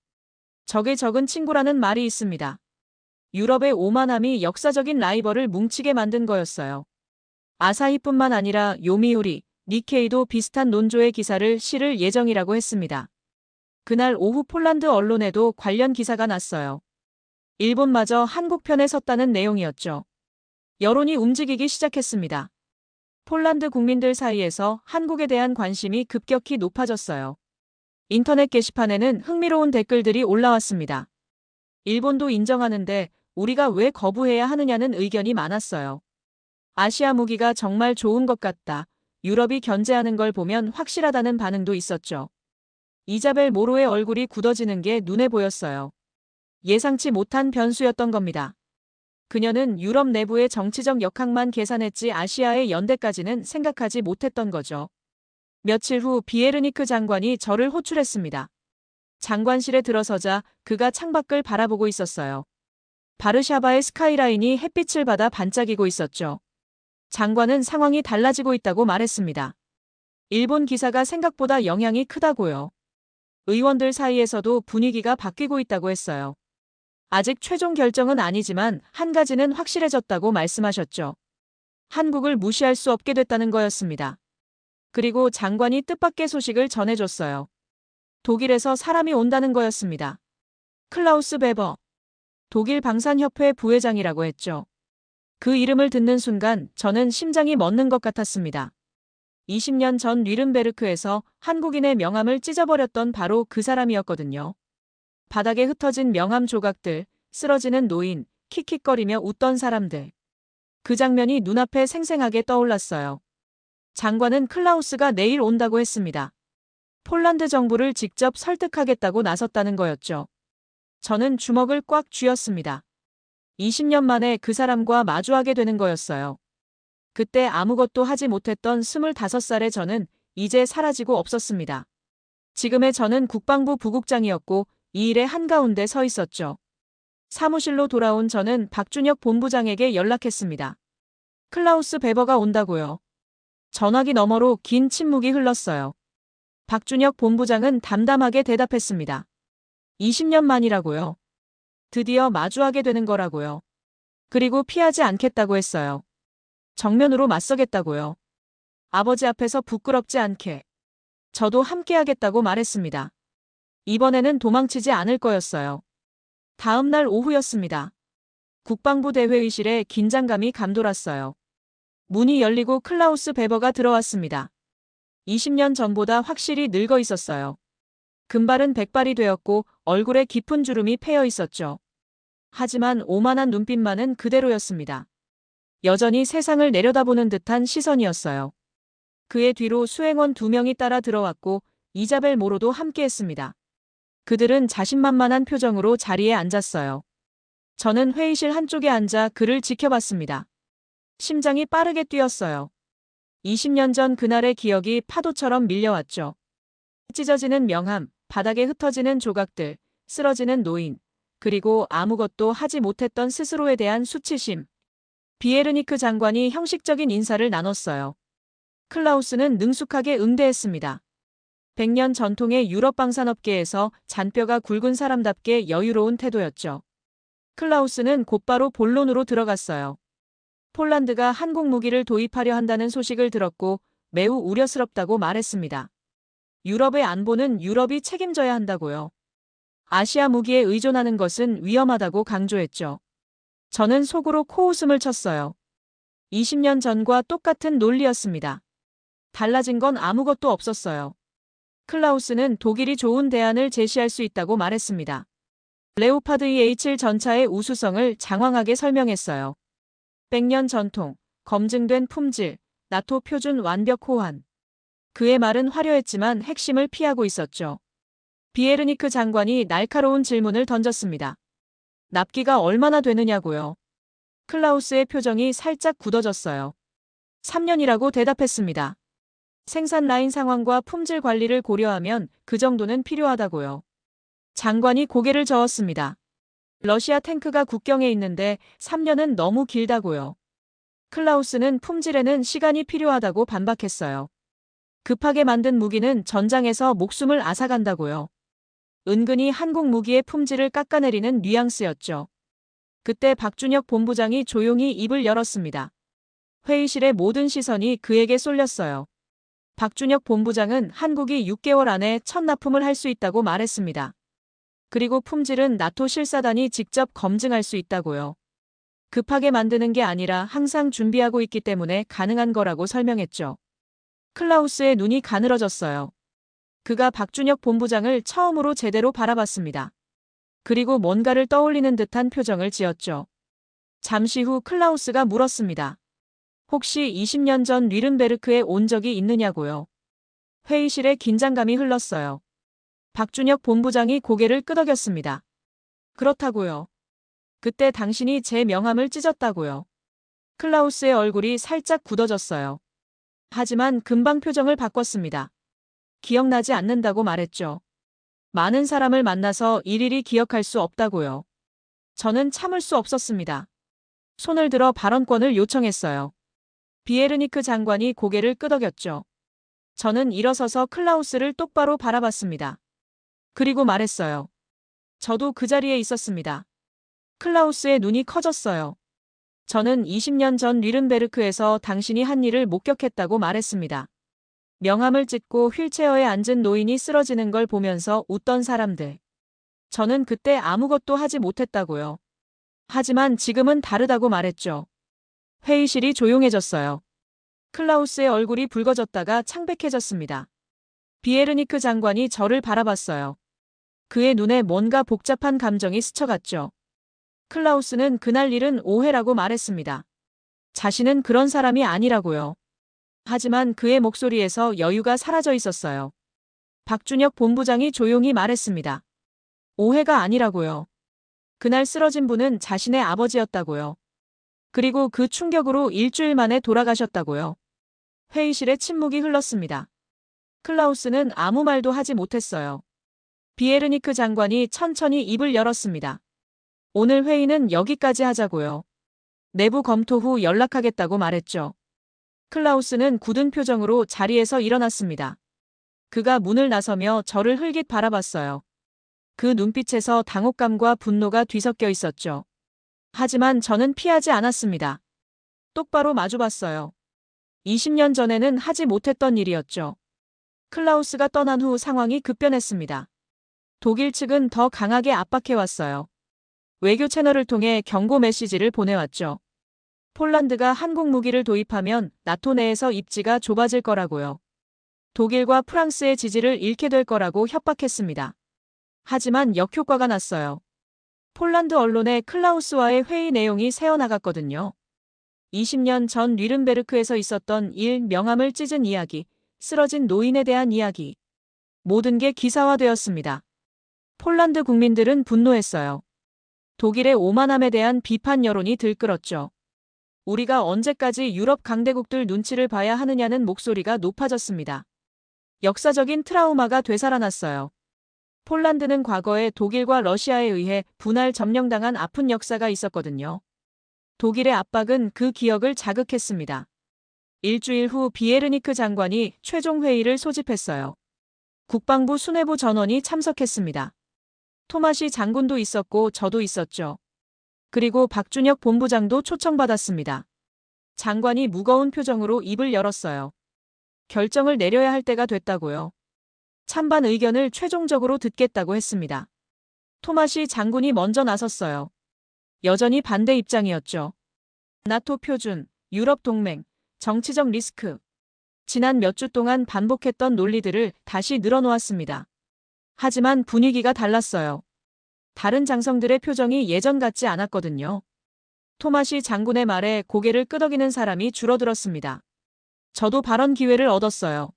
적의 적은 친구라는 말이 있습니다. 유럽의 오만함이 역사적인 라이벌을 뭉치게 만든 거였어요. 아사히뿐만 아니라 요미우리, 니케이도 비슷한 논조의 기사를 실을 예정이라고 했습니다. 그날 오후 폴란드 언론에도 관련 기사가 났어요. 일본마저 한국 편에 섰다는 내용이었죠. 여론이 움직이기 시작했습니다. 폴란드 국민들 사이에서 한국에 대한 관심이 급격히 높아졌어요. 인터넷 게시판에는 흥미로운 댓글들이 올라왔습니다. 일본도 인정하는데 우리가 왜 거부해야 하느냐는 의견이 많았어요. 아시아 무기가 정말 좋은 것 같다. 유럽이 견제하는 걸 보면 확실하다는 반응도 있었죠. 이자벨 모로의 얼굴이 굳어지는 게 눈에 보였어요. 예상치 못한 변수였던 겁니다. 그녀는 유럽 내부의 정치적 역학만 계산했지 아시아의 연대까지는 생각하지 못했던 거죠. 며칠 후 비에르니크 장관이 저를 호출했습니다. 장관실에 들어서자 그가 창밖을 바라보고 있었어요. 바르샤바의 스카이라인이 햇빛을 받아 반짝이고 있었죠. 장관은 상황이 달라지고 있다고 말했습니다. 일본 기사가 생각보다 영향이 크다고요. 의원들 사이에서도 분위기가 바뀌고 있다고 했어요. 아직 최종 결정은 아니지만 한 가지는 확실해졌다고 말씀하셨죠. 한국을 무시할 수 없게 됐다는 거였습니다. 그리고 장관이 뜻밖의 소식을 전해줬어요. 독일에서 사람이 온다는 거였습니다. 클라우스 베버. 독일 방산협회 부회장이라고 했죠. 그 이름을 듣는 순간 저는 심장이 멎는 것 같았습니다. 20년 전 뉘른베르크에서 한국인의 명함을 찢어버렸던 바로 그 사람이었거든요. 바닥에 흩어진 명함 조각들, 쓰러지는 노인, 킥킥거리며 웃던 사람들. 그 장면이 눈앞에 생생하게 떠올랐어요. 장관은 클라우스가 내일 온다고 했습니다. 폴란드 정부를 직접 설득하겠다고 나섰다는 거였죠. 저는 주먹을 꽉 쥐었습니다. 20년 만에 그 사람과 마주하게 되는 거였어요. 그때 아무것도 하지 못했던 25살의 저는 이제 사라지고 없었습니다. 지금의 저는 국방부 부국장이었고 이 일의 한가운데 서 있었죠. 사무실로 돌아온 저는 박준혁 본부장에게 연락했습니다. 클라우스 베버가 온다고요. 전화기 너머로 긴 침묵이 흘렀어요. 박준혁 본부장은 담담하게 대답했습니다. 20년 만이라고요. 드디어 마주하게 되는 거라고요. 그리고 피하지 않겠다고 했어요. 정면으로 맞서겠다고요. 아버지 앞에서 부끄럽지 않게. 저도 함께하겠다고 말했습니다. 이번에는 도망치지 않을 거였어요. 다음 날 오후였습니다. 국방부 대회의실에 긴장감이 감돌았어요. 문이 열리고 클라우스 베버가 들어왔습니다. 20년 전보다 확실히 늙어 있었어요. 금발은 백발이 되었고 얼굴에 깊은 주름이 패여 있었죠. 하지만 오만한 눈빛만은 그대로였습니다. 여전히 세상을 내려다보는 듯한 시선이었어요. 그의 뒤로 수행원 2명이 따라 들어왔고 이자벨 모로도 함께했습니다. 그들은 자신만만한 표정으로 자리에 앉았어요. 저는 회의실 한쪽에 앉아 그를 지켜봤습니다. 심장이 빠르게 뛰었어요. 20년 전 그날의 기억이 파도처럼 밀려왔죠. 찢어지는 명함, 바닥에 흩어지는 조각들, 쓰러지는 노인, 그리고 아무것도 하지 못했던 스스로에 대한 수치심. 비에르니크 장관이 형식적인 인사를 나눴어요. 클라우스는 능숙하게 응대했습니다. 100년 전통의 유럽 방산업계에서 잔뼈가 굵은 사람답게 여유로운 태도였죠. 클라우스는 곧바로 본론으로 들어갔어요. 폴란드가 한국 무기를 도입하려 한다는 소식을 들었고 매우 우려스럽다고 말했습니다. 유럽의 안보는 유럽이 책임져야 한다고요. 아시아 무기에 의존하는 것은 위험하다고 강조했죠. 저는 속으로 코웃음을 쳤어요. 20년 전과 똑같은 논리였습니다. 달라진 건 아무것도 없었어요. 클라우스는 독일이 좋은 대안을 제시할 수 있다고 말했습니다. 레오파드 EH 전차의 우수성을 장황하게 설명했어요. 100년 전통, 검증된 품질, 나토 표준 완벽 호환. 그의 말은 화려했지만 핵심을 피하고 있었죠. 비에르니크 장관이 날카로운 질문을 던졌습니다. 납기가 얼마나 되느냐고요. 클라우스의 표정이 살짝 굳어졌어요. 3년이라고 대답했습니다. 생산 라인 상황과 품질 관리를 고려하면 그 정도는 필요하다고요. 장관이 고개를 저었습니다. 러시아 탱크가 국경에 있는데 3년은 너무 길다고요. 클라우스는 품질에는 시간이 필요하다고 반박했어요. 급하게 만든 무기는 전장에서 목숨을 앗아간다고요. 은근히 한국 무기의 품질을 깎아내리는 뉘앙스였죠. 그때 박준혁 본부장이 조용히 입을 열었습니다. 회의실의 모든 시선이 그에게 쏠렸어요. 박준혁 본부장은 한국이 6개월 안에 첫 납품을 할 수 있다고 말했습니다. 그리고 품질은 나토 실사단이 직접 검증할 수 있다고요. 급하게 만드는 게 아니라 항상 준비하고 있기 때문에 가능한 거라고 설명했죠. 클라우스의 눈이 가늘어졌어요. 그가 박준혁 본부장을 처음으로 제대로 바라봤습니다. 그리고 뭔가를 떠올리는 듯한 표정을 지었죠. 잠시 후 클라우스가 물었습니다. 혹시 20년 전 뉘른베르크에 온 적이 있느냐고요. 회의실에 긴장감이 흘렀어요. 박준혁 본부장이 고개를 끄덕였습니다. 그렇다고요. 그때 당신이 제 명함을 찢었다고요. 클라우스의 얼굴이 살짝 굳어졌어요. 하지만 금방 표정을 바꿨습니다. 기억나지 않는다고 말했죠. 많은 사람을 만나서 일일이 기억할 수 없다고요. 저는 참을 수 없었습니다. 손을 들어 발언권을 요청했어요. 비에르니크 장관이 고개를 끄덕였죠. 저는 일어서서 클라우스를 똑바로 바라봤습니다. 그리고 말했어요. 저도 그 자리에 있었습니다. 클라우스의 눈이 커졌어요. 저는 20년 전 뉘른베르크에서 당신이 한 일을 목격했다고 말했습니다. 명함을 찢고 휠체어에 앉은 노인이 쓰러지는 걸 보면서 웃던 사람들. 저는 그때 아무것도 하지 못했다고요. 하지만 지금은 다르다고 말했죠. 회의실이 조용해졌어요. 클라우스의 얼굴이 붉어졌다가 창백해졌습니다. 비에르니크 장관이 저를 바라봤어요. 그의 눈에 뭔가 복잡한 감정이 스쳐갔죠. 클라우스는 그날 일은 오해라고 말했습니다. 자신은 그런 사람이 아니라고요. 하지만 그의 목소리에서 여유가 사라져 있었어요. 박준혁 본부장이 조용히 말했습니다. 오해가 아니라고요. 그날 쓰러진 분은 자신의 아버지였다고요. 그리고 그 충격으로 일주일 만에 돌아가셨다고요. 회의실에 침묵이 흘렀습니다. 클라우스는 아무 말도 하지 못했어요. 비에르니크 장관이 천천히 입을 열었습니다. 오늘 회의는 여기까지 하자고요. 내부 검토 후 연락하겠다고 말했죠. 클라우스는 굳은 표정으로 자리에서 일어났습니다. 그가 문을 나서며 저를 흘깃 바라봤어요. 그 눈빛에서 당혹감과 분노가 뒤섞여 있었죠. 하지만 저는 피하지 않았습니다. 똑바로 마주봤어요. 20년 전에는 하지 못했던 일이었죠. 클라우스가 떠난 후 상황이 급변했습니다. 독일 측은 더 강하게 압박해왔어요. 외교 채널을 통해 경고 메시지를 보내왔죠. 폴란드가 한국 무기를 도입하면 나토 내에서 입지가 좁아질 거라고요. 독일과 프랑스의 지지를 잃게 될 거라고 협박했습니다. 하지만 역효과가 났어요. 폴란드 언론에 클라우스와의 회의 내용이 새어나갔거든요. 20년 전 뉘른베르크에서 있었던 일 명함을 찢은 이야기, 쓰러진 노인에 대한 이야기. 모든 게 기사화되었습니다. 폴란드 국민들은 분노했어요. 독일의 오만함에 대한 비판 여론이 들끓었죠. 우리가 언제까지 유럽 강대국들 눈치를 봐야 하느냐는 목소리가 높아졌습니다. 역사적인 트라우마가 되살아났어요. 폴란드는 과거에 독일과 러시아에 의해 분할 점령당한 아픈 역사가 있었거든요. 독일의 압박은 그 기억을 자극했습니다. 일주일 후 비에르니크 장관이 최종 회의를 소집했어요. 국방부 수뇌부 전원이 참석했습니다. 토마시 장군도 있었고 저도 있었죠. 그리고 박준혁 본부장도 초청받았습니다. 장관이 무거운 표정으로 입을 열었어요. 결정을 내려야 할 때가 됐다고요. 찬반 의견을 최종적으로 듣겠다고 했습니다. 토마시 장군이 먼저 나섰어요. 여전히 반대 입장이었죠. 나토 표준, 유럽 동맹, 정치적 리스크. 지난 몇 주 동안 반복했던 논리들을 다시 늘어놓았습니다. 하지만 분위기가 달랐어요. 다른 장성들의 표정이 예전 같지 않았거든요. 토마시 장군의 말에 고개를 끄덕이는 사람이 줄어들었습니다. 저도 발언 기회를 얻었어요.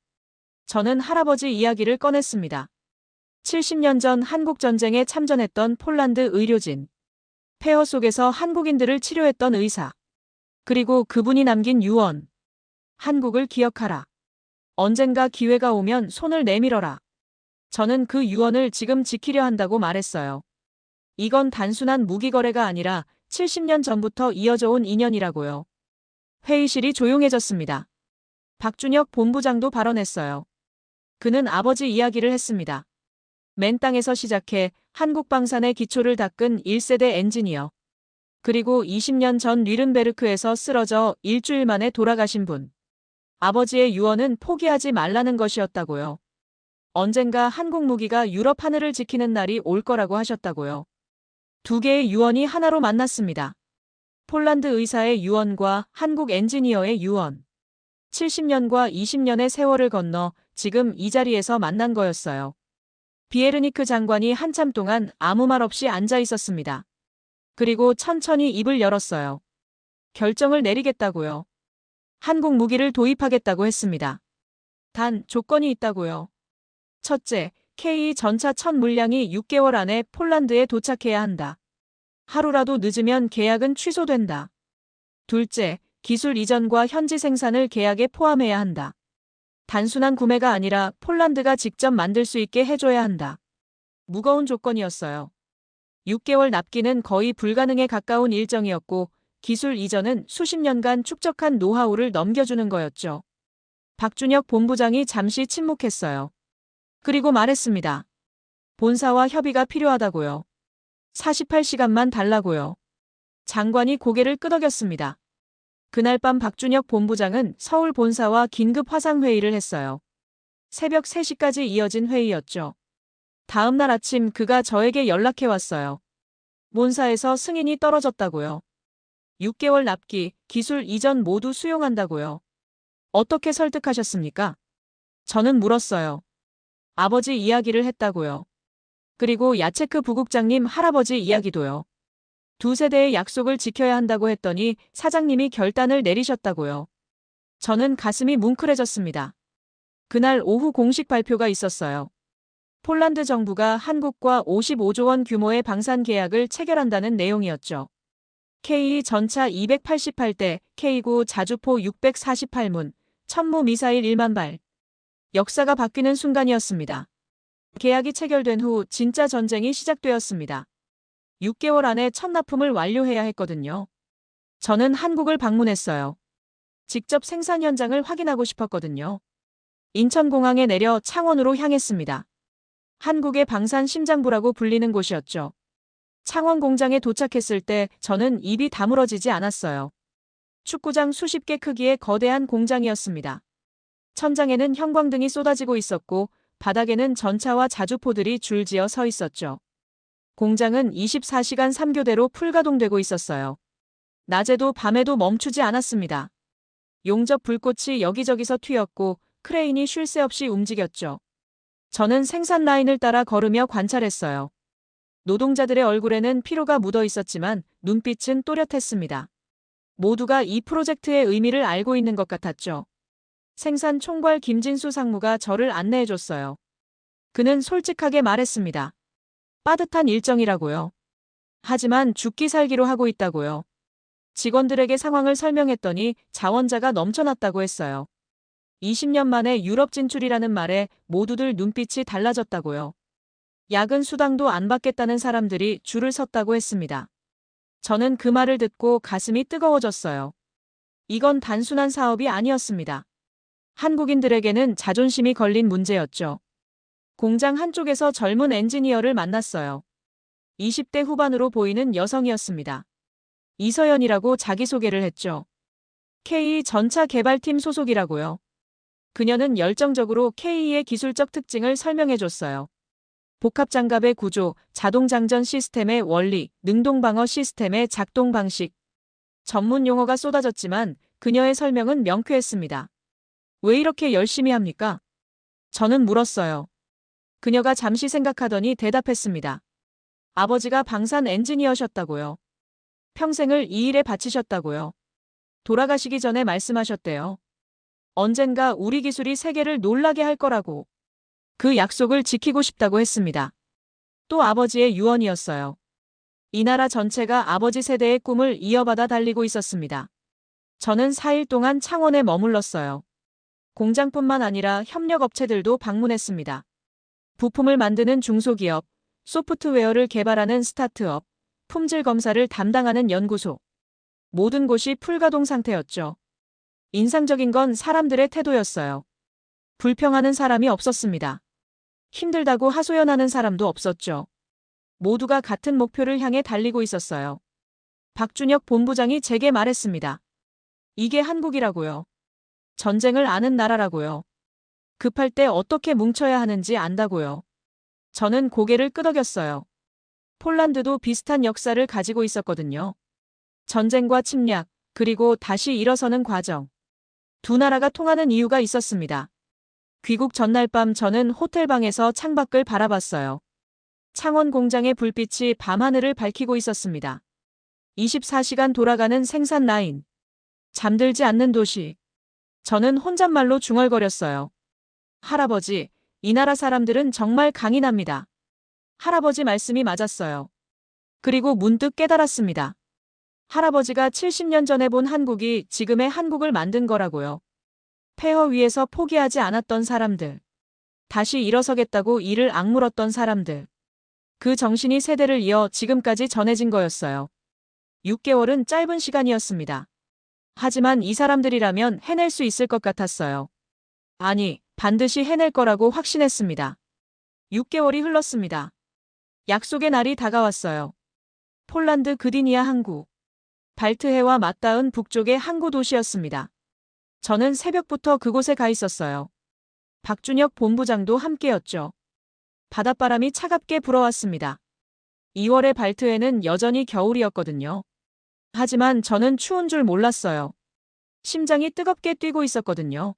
저는 할아버지 이야기를 꺼냈습니다. 70년 전 한국전쟁에 참전했던 폴란드 의료진. 폐허 속에서 한국인들을 치료했던 의사. 그리고 그분이 남긴 유언. 한국을 기억하라. 언젠가 기회가 오면 손을 내밀어라. 저는 그 유언을 지금 지키려 한다고 말했어요. 이건 단순한 무기 거래가 아니라 70년 전부터 이어져 온 인연이라고요. 회의실이 조용해졌습니다. 박준혁 본부장도 발언했어요. 그는 아버지 이야기를 했습니다. 맨 땅에서 시작해 한국 방산의 기초를 닦은 1세대 엔지니어. 그리고 20년 전 뉘른베르크에서 쓰러져 일주일 만에 돌아가신 분. 아버지의 유언은 포기하지 말라는 것이었다고요. 언젠가 한국 무기가 유럽 하늘을 지키는 날이 올 거라고 하셨다고요. 두 개의 유언이 하나로 만났습니다. 폴란드 의사의 유언과 한국 엔지니어의 유언. 70년과 20년의 세월을 건너 지금 이 자리에서 만난 거였어요. 비에르니크 장관이 한참 동안 아무 말 없이 앉아 있었습니다. 그리고 천천히 입을 열었어요. 결정을 내리겠다고요. 한국 무기를 도입하겠다고 했습니다. 단 조건이 있다고요. 첫째, K 전차 첫 물량이 6개월 안에 폴란드에 도착해야 한다. 하루라도 늦으면 계약은 취소된다. 둘째, 기술 이전과 현지 생산을 계약에 포함해야 한다. 단순한 구매가 아니라 폴란드가 직접 만들 수 있게 해줘야 한다. 무거운 조건이었어요. 6개월 납기는 거의 불가능에 가까운 일정이었고 기술 이전은 수십 년간 축적한 노하우를 넘겨주는 거였죠. 박준혁 본부장이 잠시 침묵했어요. 그리고 말했습니다. 본사와 협의가 필요하다고요. 48시간만 달라고요. 장관이 고개를 끄덕였습니다. 그날 밤 박준혁 본부장은 서울 본사와 긴급 화상회의를 했어요. 새벽 3시까지 이어진 회의였죠. 다음 날 아침 그가 저에게 연락해 왔어요. 본사에서 승인이 떨어졌다고요. 6개월 납기, 기술 이전 모두 수용한다고요. 어떻게 설득하셨습니까? 저는 물었어요. 아버지 이야기를 했다고요. 그리고 야체크 부국장님 할아버지 이야기도요. 두 세대의 약속을 지켜야 한다고 했더니 사장님이 결단을 내리셨다고요. 저는 가슴이 뭉클해졌습니다. 그날 오후 공식 발표가 있었어요. 폴란드 정부가 한국과 55조 원 규모의 방산 계약을 체결한다는 내용이었죠. K 전차 288대, K9 자주포 648문, 천무 미사일 1만 발. 역사가 바뀌는 순간이었습니다. 계약이 체결된 후 진짜 전쟁이 시작되었습니다. 6개월 안에 첫 납품을 완료해야 했거든요. 저는 한국을 방문했어요. 직접 생산 현장을 확인하고 싶었거든요. 인천공항에 내려 창원으로 향했습니다. 한국의 방산 심장부라고 불리는 곳이었죠. 창원 공장에 도착했을 때 저는 입이 다물어지지 않았어요. 축구장 수십 개 크기의 거대한 공장이었습니다. 천장에는 형광등이 쏟아지고 있었고 바닥에는 전차와 자주포들이 줄지어 서 있었죠. 공장은 24시간 3교대로 풀가동되고 있었어요. 낮에도 밤에도 멈추지 않았습니다. 용접 불꽃이 여기저기서 튀었고 크레인이 쉴 새 없이 움직였죠. 저는 생산 라인을 따라 걸으며 관찰했어요. 노동자들의 얼굴에는 피로가 묻어 있었지만 눈빛은 또렷했습니다. 모두가 이 프로젝트의 의미를 알고 있는 것 같았죠. 생산 총괄 김진수 상무가 저를 안내해줬어요. 그는 솔직하게 말했습니다. 빠듯한 일정이라고요. 하지만 죽기 살기로 하고 있다고요. 직원들에게 상황을 설명했더니 자원자가 넘쳐났다고 했어요. 20년 만에 유럽 진출이라는 말에 모두들 눈빛이 달라졌다고요. 야근 수당도 안 받겠다는 사람들이 줄을 섰다고 했습니다. 저는 그 말을 듣고 가슴이 뜨거워졌어요. 이건 단순한 사업이 아니었습니다. 한국인들에게는 자존심이 걸린 문제였죠. 공장 한쪽에서 젊은 엔지니어를 만났어요. 20대 후반으로 보이는 여성이었습니다. 이서연이라고 자기소개를 했죠. K 전차 개발팀 소속이라고요. 그녀는 열정적으로 K의 기술적 특징을 설명해줬어요. 복합장갑의 구조, 자동장전 시스템의 원리, 능동방어 시스템의 작동 방식. 전문 용어가 쏟아졌지만 그녀의 설명은 명쾌했습니다. 왜 이렇게 열심히 합니까? 저는 물었어요. 그녀가 잠시 생각하더니 대답했습니다. 아버지가 방산 엔지니어셨다고요. 평생을 이 일에 바치셨다고요. 돌아가시기 전에 말씀하셨대요. 언젠가 우리 기술이 세계를 놀라게 할 거라고. 그 약속을 지키고 싶다고 했습니다. 또 아버지의 유언이었어요. 이 나라 전체가 아버지 세대의 꿈을 이어받아 달리고 있었습니다. 저는 4일 동안 창원에 머물렀어요. 공장뿐만 아니라 협력업체들도 방문했습니다. 부품을 만드는 중소기업, 소프트웨어를 개발하는 스타트업, 품질 검사를 담당하는 연구소. 모든 곳이 풀가동 상태였죠. 인상적인 건 사람들의 태도였어요. 불평하는 사람이 없었습니다. 힘들다고 하소연하는 사람도 없었죠. 모두가 같은 목표를 향해 달리고 있었어요. 박준혁 본부장이 제게 말했습니다. 이게 한국이라고요. 전쟁을 아는 나라라고요. 급할 때 어떻게 뭉쳐야 하는지 안다고요. 저는 고개를 끄덕였어요. 폴란드도 비슷한 역사를 가지고 있었거든요. 전쟁과 침략, 그리고 다시 일어서는 과정. 두 나라가 통하는 이유가 있었습니다. 귀국 전날 밤 저는 호텔방에서 창밖을 바라봤어요. 창원 공장의 불빛이 밤하늘을 밝히고 있었습니다. 24시간 돌아가는 생산 라인. 잠들지 않는 도시. 저는 혼잣말로 중얼거렸어요. 할아버지, 이 나라 사람들은 정말 강인합니다. 할아버지 말씀이 맞았어요. 그리고 문득 깨달았습니다. 할아버지가 70년 전에 본 한국이 지금의 한국을 만든 거라고요. 폐허 위에서 포기하지 않았던 사람들. 다시 일어서겠다고 이를 악물었던 사람들. 그 정신이 세대를 이어 지금까지 전해진 거였어요. 6개월은 짧은 시간이었습니다. 하지만 이 사람들이라면 해낼 수 있을 것 같았어요. 아니, 반드시 해낼 거라고 확신했습니다. 6개월이 흘렀습니다. 약속의 날이 다가왔어요. 폴란드 그디니아 항구. 발트해와 맞닿은 북쪽의 항구 도시였습니다. 저는 새벽부터 그곳에 가 있었어요. 박준혁 본부장도 함께였죠. 바닷바람이 차갑게 불어왔습니다. 2월의 발트해는 여전히 겨울이었거든요. 하지만 저는 추운 줄 몰랐어요. 심장이 뜨겁게 뛰고 있었거든요.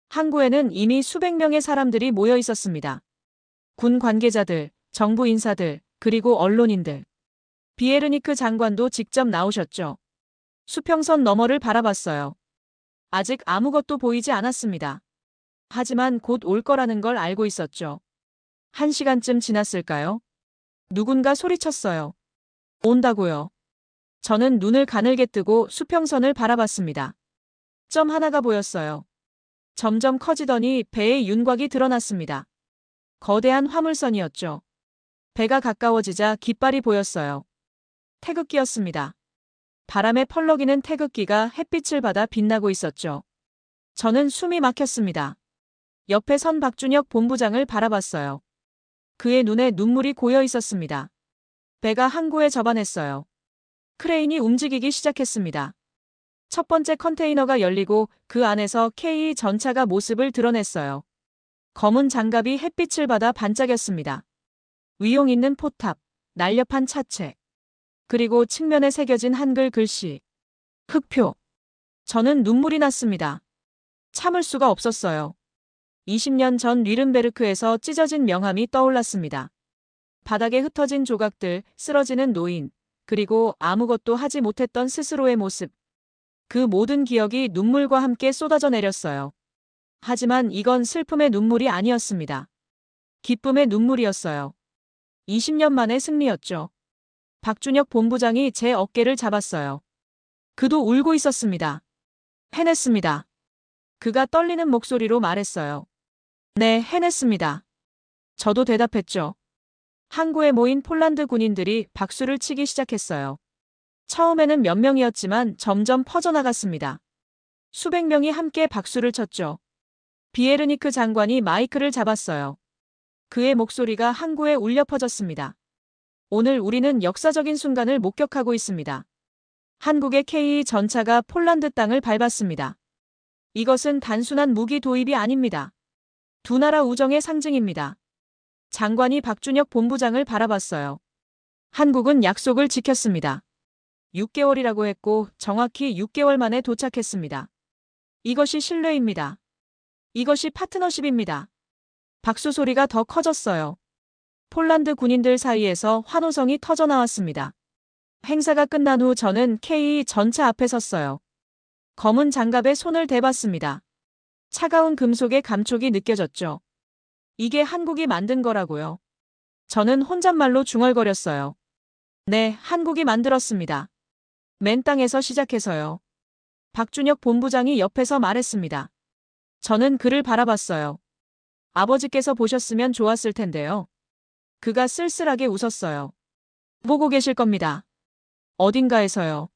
항구에는 이미 수백 명의 사람들이 모여 있었습니다. 군 관계자들, 정부 인사들, 그리고 언론인들. 비에르니크 장관도 직접 나오셨죠. 수평선 너머를 바라봤어요. 아직 아무것도 보이지 않았습니다. 하지만 곧 올 거라는 걸 알고 있었죠. 1시간쯤 지났을까요? 누군가 소리쳤어요. 온다고요. 저는 눈을 가늘게 뜨고 수평선을 바라봤습니다. 점 하나가 보였어요. 점점 커지더니 배의 윤곽이 드러났습니다. 거대한 화물선이었죠. 배가 가까워지자 깃발이 보였어요. 태극기였습니다. 바람에 펄럭이는 태극기가 햇빛을 받아 빛나고 있었죠. 저는 숨이 막혔습니다. 옆에 선 박준혁 본부장을 바라봤어요. 그의 눈에 눈물이 고여 있었습니다. 배가 항구에 접안했어요. 크레인이 움직이기 시작했습니다. 첫 번째 컨테이너가 열리고 그 안에서 K 전차가 모습을 드러냈어요. 검은 장갑이 햇빛을 받아 반짝였습니다. 위용 있는 포탑, 날렵한 차체, 그리고 측면에 새겨진 한글 글씨. 흑표. 저는 눈물이 났습니다. 참을 수가 없었어요. 20년 전 뉘른베르크에서 찢어진 명함이 떠올랐습니다. 바닥에 흩어진 조각들, 쓰러지는 노인, 그리고 아무것도 하지 못했던 스스로의 모습. 그 모든 기억이 눈물과 함께 쏟아져 내렸어요. 하지만 이건 슬픔의 눈물이 아니었습니다. 기쁨의 눈물이었어요. 20년 만의 승리였죠. 박준혁 본부장이 제 어깨를 잡았어요. 그도 울고 있었습니다. 해냈습니다. 그가 떨리는 목소리로 말했어요. 네, 해냈습니다. 저도 대답했죠. 항구에 모인 폴란드 군인들이 박수를 치기 시작했어요. 처음에는 몇 명이었지만 점점 퍼져나갔습니다. 수백 명이 함께 박수를 쳤죠. 비에르니크 장관이 마이크를 잡았어요. 그의 목소리가 항구에 울려 퍼졌습니다. 오늘 우리는 역사적인 순간을 목격하고 있습니다. 한국의 K 전차가 폴란드 땅을 밟았습니다. 이것은 단순한 무기 도입이 아닙니다. 두 나라 우정의 상징입니다. 장관이 박준혁 본부장을 바라봤어요. 한국은 약속을 지켰습니다. 6개월이라고 했고 정확히 6개월 만에 도착했습니다. 이것이 신뢰입니다. 이것이 파트너십입니다. 박수 소리가 더 커졌어요. 폴란드 군인들 사이에서 환호성이 터져나왔습니다. 행사가 끝난 후 저는 K 전차 앞에 섰어요. 검은 장갑에 손을 대봤습니다. 차가운 금속의 감촉이 느껴졌죠. 이게 한국이 만든 거라고요. 저는 혼잣말로 중얼거렸어요. 네, 한국이 만들었습니다. 맨 땅에서 시작해서요. 박준혁 본부장이 옆에서 말했습니다. 저는 그를 바라봤어요. 아버지께서 보셨으면 좋았을 텐데요. 그가 쓸쓸하게 웃었어요. 보고 계실 겁니다. 어딘가에서요.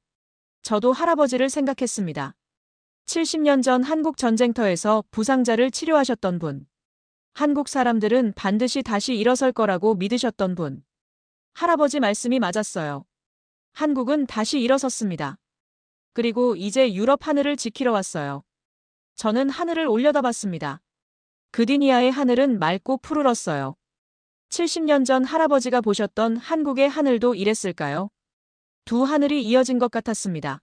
저도 할아버지를 생각했습니다. 70년 전 한국 전쟁터에서 부상자를 치료하셨던 분. 한국 사람들은 반드시 다시 일어설 거라고 믿으셨던 분. 할아버지 말씀이 맞았어요. 한국은 다시 일어섰습니다. 그리고 이제 유럽 하늘을 지키러 왔어요. 저는 하늘을 올려다봤습니다. 그디니아의 하늘은 맑고 푸르렀어요. 70년 전 할아버지가 보셨던 한국의 하늘도 이랬을까요? 두 하늘이 이어진 것 같았습니다.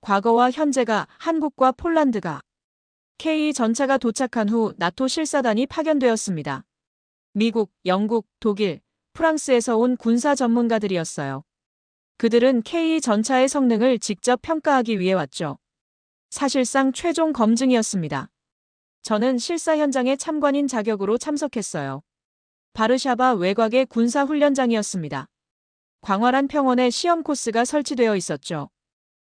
과거와 현재가, 한국과 폴란드가. K 전차가 도착한 후 나토 실사단이 파견되었습니다. 미국, 영국, 독일, 프랑스에서 온 군사 전문가들이었어요. 그들은 K 전차의 성능을 직접 평가하기 위해 왔죠. 사실상 최종 검증이었습니다. 저는 실사 현장의 참관인 자격으로 참석했어요. 바르샤바 외곽의 군사훈련장이었습니다. 광활한 평원에 시험 코스가 설치되어 있었죠.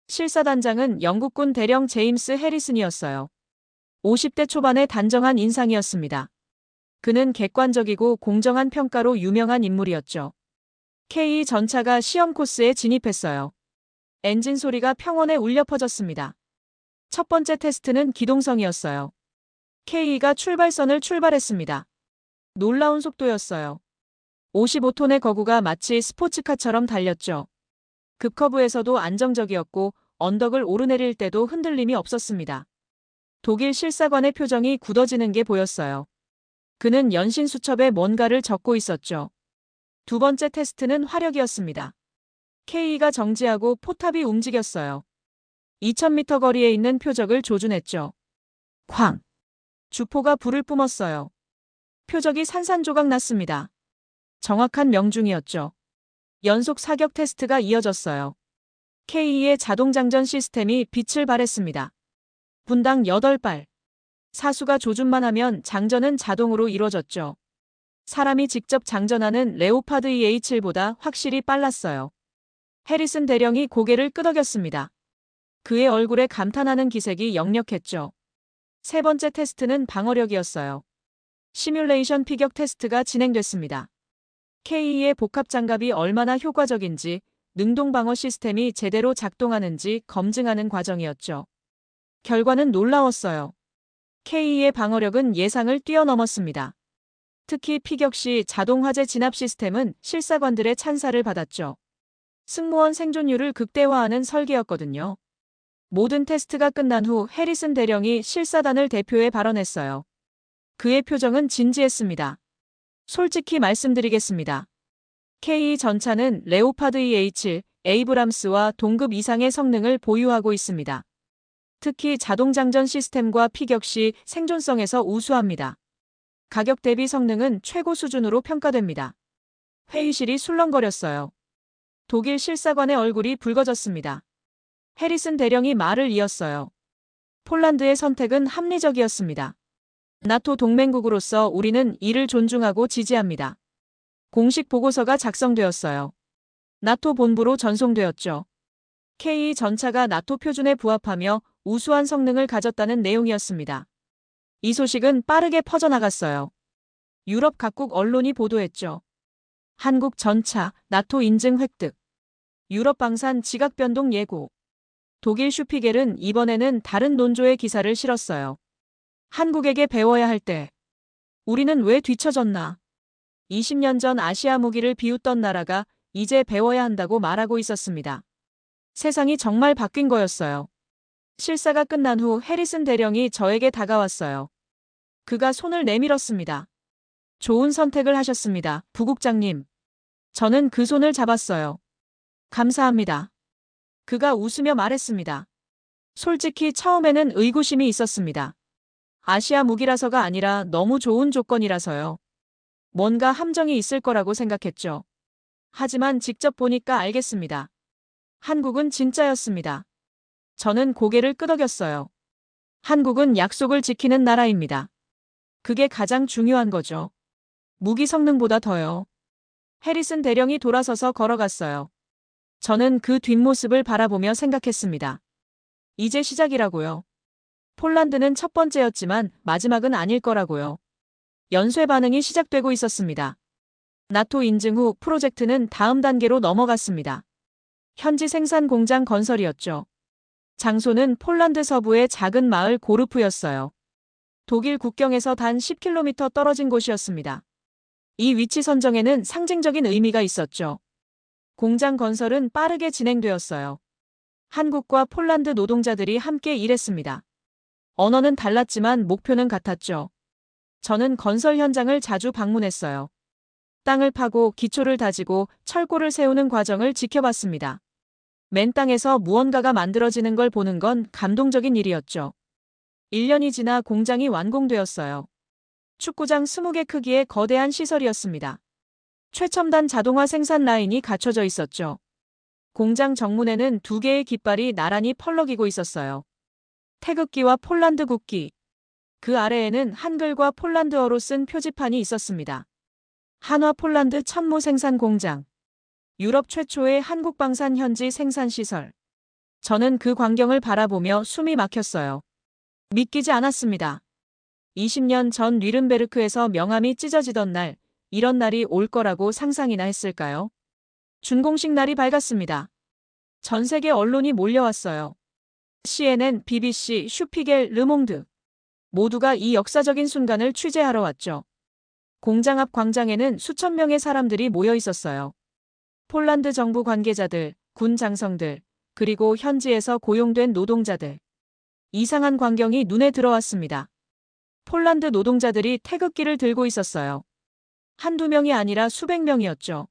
실사단장은 영국군 대령 제임스 해리슨이었어요. 50대 초반의 단정한 인상이었습니다. 그는 객관적이고 공정한 평가로 유명한 인물이었죠. K 전차가 시험 코스에 진입했어요. 엔진 소리가 평원에 울려 퍼졌습니다. 첫 번째 테스트는 기동성이었어요. K가 출발선을 출발했습니다. 놀라운 속도였어요. 55톤의 거구가 마치 스포츠카처럼 달렸죠. 급커브에서도 안정적이었고 언덕을 오르내릴 때도 흔들림이 없었습니다. 독일 실사관의 표정이 굳어지는 게 보였어요. 그는 연신 수첩에 뭔가를 적고 있었죠. 두 번째 테스트는 화력이었습니다. K가 정지하고 포탑이 움직였어요. 2000m 거리에 있는 표적을 조준했죠. 쾅! 주포가 불을 뿜었어요. 표적이 산산조각 났습니다. 정확한 명중이었죠. 연속 사격 테스트가 이어졌어요. K의 자동장전 시스템이 빛을 발했습니다. 분당 8발. 사수가 조준만 하면 장전은 자동으로 이루어졌죠. 사람이 직접 장전하는 레오파드 EH7보다 확실히 빨랐어요. 해리슨 대령이 고개를 끄덕였습니다. 그의 얼굴에 감탄하는 기색이 역력했죠. 세 번째 테스트는 방어력이었어요. 시뮬레이션 피격 테스트가 진행됐습니다. K의 복합 장갑이 얼마나 효과적인지, 능동 방어 시스템이 제대로 작동하는지 검증하는 과정이었죠. 결과는 놀라웠어요. K의 방어력은 예상을 뛰어넘었습니다. 특히 피격 시 자동 화재 진압 시스템은 실사관들의 찬사를 받았죠. 승무원 생존율을 극대화하는 설계였거든요. 모든 테스트가 끝난 후 해리슨 대령이 실사단을 대표해 발언했어요. 그의 표정은 진지했습니다. 솔직히 말씀드리겠습니다. K 전차는 레오파드 EH, 에이브람스와 동급 이상의 성능을 보유하고 있습니다. 특히 자동장전 시스템과 피격 시 생존성에서 우수합니다. 가격 대비 성능은 최고 수준으로 평가됩니다. 회의실이 술렁거렸어요. 독일 실사관의 얼굴이 붉어졌습니다. 해리슨 대령이 말을 이었어요. 폴란드의 선택은 합리적이었습니다. 나토 동맹국으로서 우리는 이를 존중하고 지지합니다. 공식 보고서가 작성되었어요. 나토 본부로 전송되었죠. K 전차가 나토 표준에 부합하며 우수한 성능을 가졌다는 내용이었습니다. 이 소식은 빠르게 퍼져나갔어요. 유럽 각국 언론이 보도했죠. 한국 전차, 나토 인증 획득. 유럽 방산 지각 변동 예고. 독일 슈피겔은 이번에는 다른 논조의 기사를 실었어요. 한국에게 배워야 할 때. 우리는 왜 뒤처졌나? 20년 전 아시아 무기를 비웃던 나라가 이제 배워야 한다고 말하고 있었습니다. 세상이 정말 바뀐 거였어요. 실사가 끝난 후 해리슨 대령이 저에게 다가왔어요. 그가 손을 내밀었습니다. 좋은 선택을 하셨습니다, 부국장님. 저는 그 손을 잡았어요. 감사합니다. 그가 웃으며 말했습니다. 솔직히 처음에는 의구심이 있었습니다. 아시아 무기라서가 아니라 너무 좋은 조건이라서요. 뭔가 함정이 있을 거라고 생각했죠. 하지만 직접 보니까 알겠습니다. 한국은 진짜였습니다. 저는 고개를 끄덕였어요. 한국은 약속을 지키는 나라입니다. 그게 가장 중요한 거죠. 무기 성능보다 더요. 해리슨 대령이 돌아서서 걸어갔어요. 저는 그 뒷모습을 바라보며 생각했습니다. 이제 시작이라고요. 폴란드는 첫 번째였지만 마지막은 아닐 거라고요. 연쇄 반응이 시작되고 있었습니다. 나토 인증 후 프로젝트는 다음 단계로 넘어갔습니다. 현지 생산 공장 건설이었죠. 장소는 폴란드 서부의 작은 마을 고르프였어요. 독일 국경에서 단 10km 떨어진 곳이었습니다. 이 위치 선정에는 상징적인 의미가 있었죠. 공장 건설은 빠르게 진행되었어요. 한국과 폴란드 노동자들이 함께 일했습니다. 언어는 달랐지만 목표는 같았죠. 저는 건설 현장을 자주 방문했어요. 땅을 파고 기초를 다지고 철골을 세우는 과정을 지켜봤습니다. 맨 땅에서 무언가가 만들어지는 걸 보는 건 감동적인 일이었죠. 1년이 지나 공장이 완공되었어요. 축구장 20개 크기의 거대한 시설이었습니다. 최첨단 자동화 생산 라인이 갖춰져 있었죠. 공장 정문에는 2개의 깃발이 나란히 펄럭이고 있었어요. 태극기와 폴란드 국기. 그 아래에는 한글과 폴란드어로 쓴 표지판이 있었습니다. 한화 폴란드 천무 생산 공장. 유럽 최초의 한국 방산 현지 생산 시설. 저는 그 광경을 바라보며 숨이 막혔어요. 믿기지 않았습니다. 20년 전 뉘른베르크에서 명함이 찢어지던 날, 이런 날이 올 거라고 상상이나 했을까요? 준공식 날이 밝았습니다. 전 세계 언론이 몰려왔어요. CNN, BBC, 슈피겔, 르몽드. 모두가 이 역사적인 순간을 취재하러 왔죠. 공장 앞 광장에는 수천 명의 사람들이 모여 있었어요. 폴란드 정부 관계자들, 군 장성들, 그리고 현지에서 고용된 노동자들. 이상한 광경이 눈에 들어왔습니다. 폴란드 노동자들이 태극기를 들고 있었어요. 한두 명이 아니라 수백 명이었죠.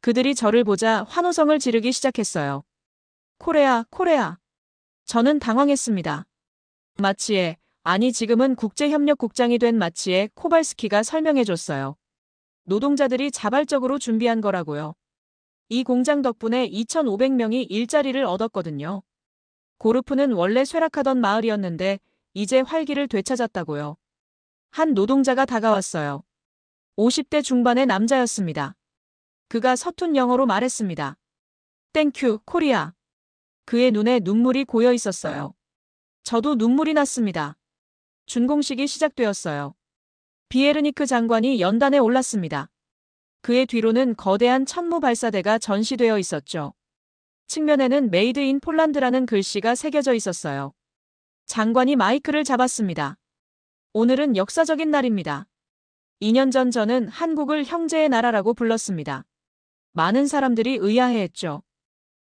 그들이 저를 보자 환호성을 지르기 시작했어요. 코레아, 코레아. 저는 당황했습니다. 마치에, 아니 지금은 국제협력국장이 된 마치에 코발스키가 설명해줬어요. 노동자들이 자발적으로 준비한 거라고요. 이 공장 덕분에 2,500명이 일자리를 얻었거든요. 고르프는 원래 쇠락하던 마을이었는데 이제 활기를 되찾았다고요. 한 노동자가 다가왔어요. 50대 중반의 남자였습니다. 그가 서툰 영어로 말했습니다. 땡큐, 코리아. 그의 눈에 눈물이 고여 있었어요. 저도 눈물이 났습니다. 준공식이 시작되었어요. 비에르니크 장관이 연단에 올랐습니다. 그의 뒤로는 거대한 천무 발사대가 전시되어 있었죠. 측면에는 메이드 인 폴란드라는 글씨가 새겨져 있었어요. 장관이 마이크를 잡았습니다. 오늘은 역사적인 날입니다. 2년 전 저는 한국을 형제의 나라라고 불렀습니다. 많은 사람들이 의아해했죠.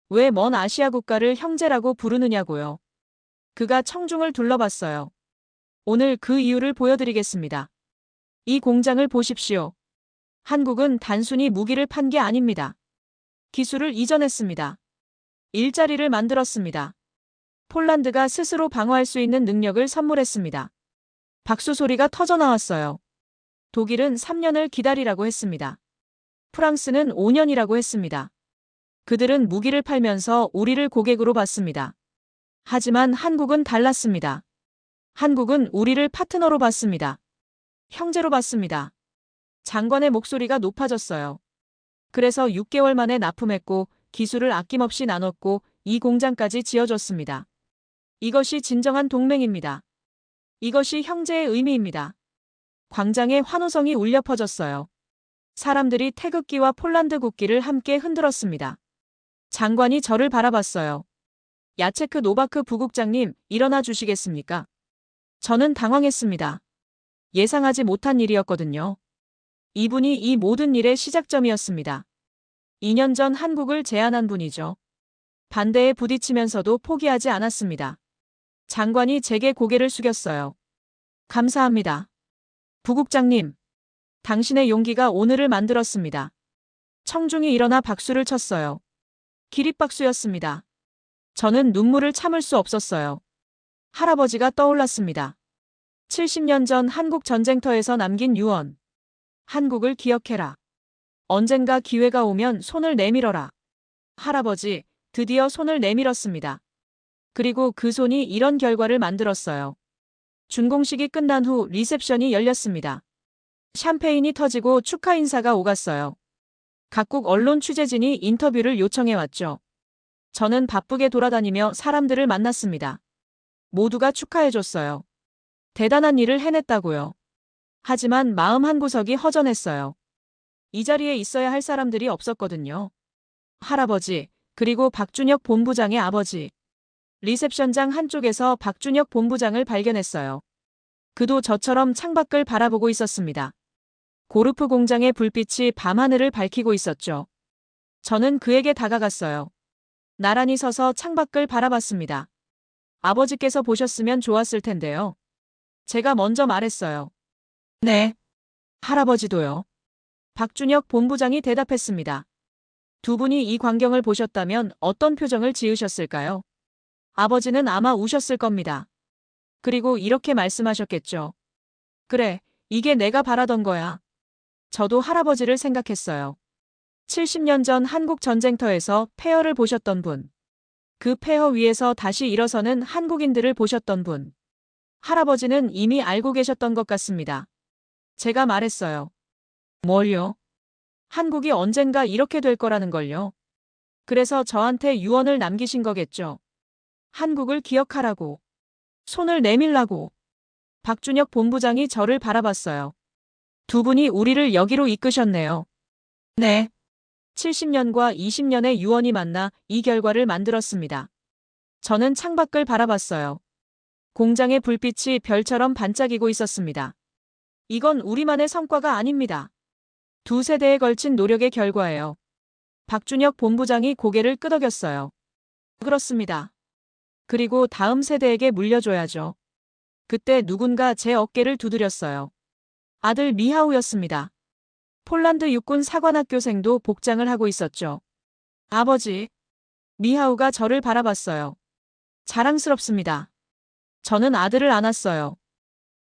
왜 먼 아시아 국가를 형제라고 부르느냐고요. 그가 청중을 둘러봤어요. 오늘 그 이유를 보여드리겠습니다. 이 공장을 보십시오. 한국은 단순히 무기를 판 게 아닙니다. 기술을 이전했습니다. 일자리를 만들었습니다. 폴란드가 스스로 방어할 수 있는 능력을 선물했습니다. 박수 소리가 터져 나왔어요. 독일은 3년을 기다리라고 했습니다. 프랑스는 5년이라고 했습니다. 그들은 무기를 팔면서 우리를 고객으로 봤습니다. 하지만 한국은 달랐습니다. 한국은 우리를 파트너로 봤습니다. 형제로 봤습니다. 장관의 목소리가 높아졌어요. 그래서 6개월 만에 납품했고 기술을 아낌없이 나눴고 이 공장까지 지어줬습니다. 이것이 진정한 동맹입니다. 이것이 형제의 의미입니다. 광장에 환호성이 울려 퍼졌어요. 사람들이 태극기와 폴란드 국기를 함께 흔들었습니다. 장관이 저를 바라봤어요. 야체크 노바크 부국장님, 일어나 주시겠습니까? 저는 당황했습니다. 예상하지 못한 일이었거든요. 이분이 이 모든 일의 시작점이었습니다. 2년 전 한국을 제안한 분이죠. 반대에 부딪히면서도 포기하지 않았습니다. 장관이 제게 고개를 숙였어요. 감사합니다. 부국장님, 당신의 용기가 오늘을 만들었습니다. 청중이 일어나 박수를 쳤어요. 기립박수였습니다. 저는 눈물을 참을 수 없었어요. 할아버지가 떠올랐습니다. 70년 전 한국 전쟁터에서 남긴 유언. 한국을 기억해라. 언젠가 기회가 오면 손을 내밀어라. 할아버지, 드디어 손을 내밀었습니다. 그리고 그 손이 이런 결과를 만들었어요. 준공식이 끝난 후 리셉션이 열렸습니다. 샴페인이 터지고 축하 인사가 오갔어요. 각국 언론 취재진이 인터뷰를 요청해왔죠. 저는 바쁘게 돌아다니며 사람들을 만났습니다. 모두가 축하해줬어요. 대단한 일을 해냈다고요. 하지만 마음 한구석이 허전했어요. 이 자리에 있어야 할 사람들이 없었거든요. 할아버지, 그리고 박준혁 본부장의 아버지. 리셉션장 한쪽에서 박준혁 본부장을 발견했어요. 그도 저처럼 창밖을 바라보고 있었습니다. 고르프 공장의 불빛이 밤하늘을 밝히고 있었죠. 저는 그에게 다가갔어요. 나란히 서서 창밖을 바라봤습니다. 아버지께서 보셨으면 좋았을 텐데요. 제가 먼저 말했어요. 네. 할아버지도요. 박준혁 본부장이 대답했습니다. 두 분이 이 광경을 보셨다면 어떤 표정을 지으셨을까요? 아버지는 아마 우셨을 겁니다. 그리고 이렇게 말씀하셨겠죠. 그래, 이게 내가 바라던 거야. 저도 할아버지를 생각했어요. 70년 전 한국 전쟁터에서 폐허를 보셨던 분. 그 폐허 위에서 다시 일어서는 한국인들을 보셨던 분. 할아버지는 이미 알고 계셨던 것 같습니다. 제가 말했어요. 뭘요? 한국이 언젠가 이렇게 될 거라는 걸요. 그래서 저한테 유언을 남기신 거겠죠. 한국을 기억하라고. 손을 내밀라고. 박준혁 본부장이 저를 바라봤어요. 두 분이 우리를 여기로 이끄셨네요. 네. 70년과 20년의 유언이 만나 이 결과를 만들었습니다. 저는 창밖을 바라봤어요. 공장의 불빛이 별처럼 반짝이고 있었습니다. 이건 우리만의 성과가 아닙니다. 두 세대에 걸친 노력의 결과예요. 박준혁 본부장이 고개를 끄덕였어요. 그렇습니다. 그리고 다음 세대에게 물려줘야죠. 그때 누군가 제 어깨를 두드렸어요. 아들 미하우였습니다. 폴란드 육군 사관학교생도 복장을 하고 있었죠. 아버지. 미하우가 저를 바라봤어요. 자랑스럽습니다. 저는 아들을 안았어요.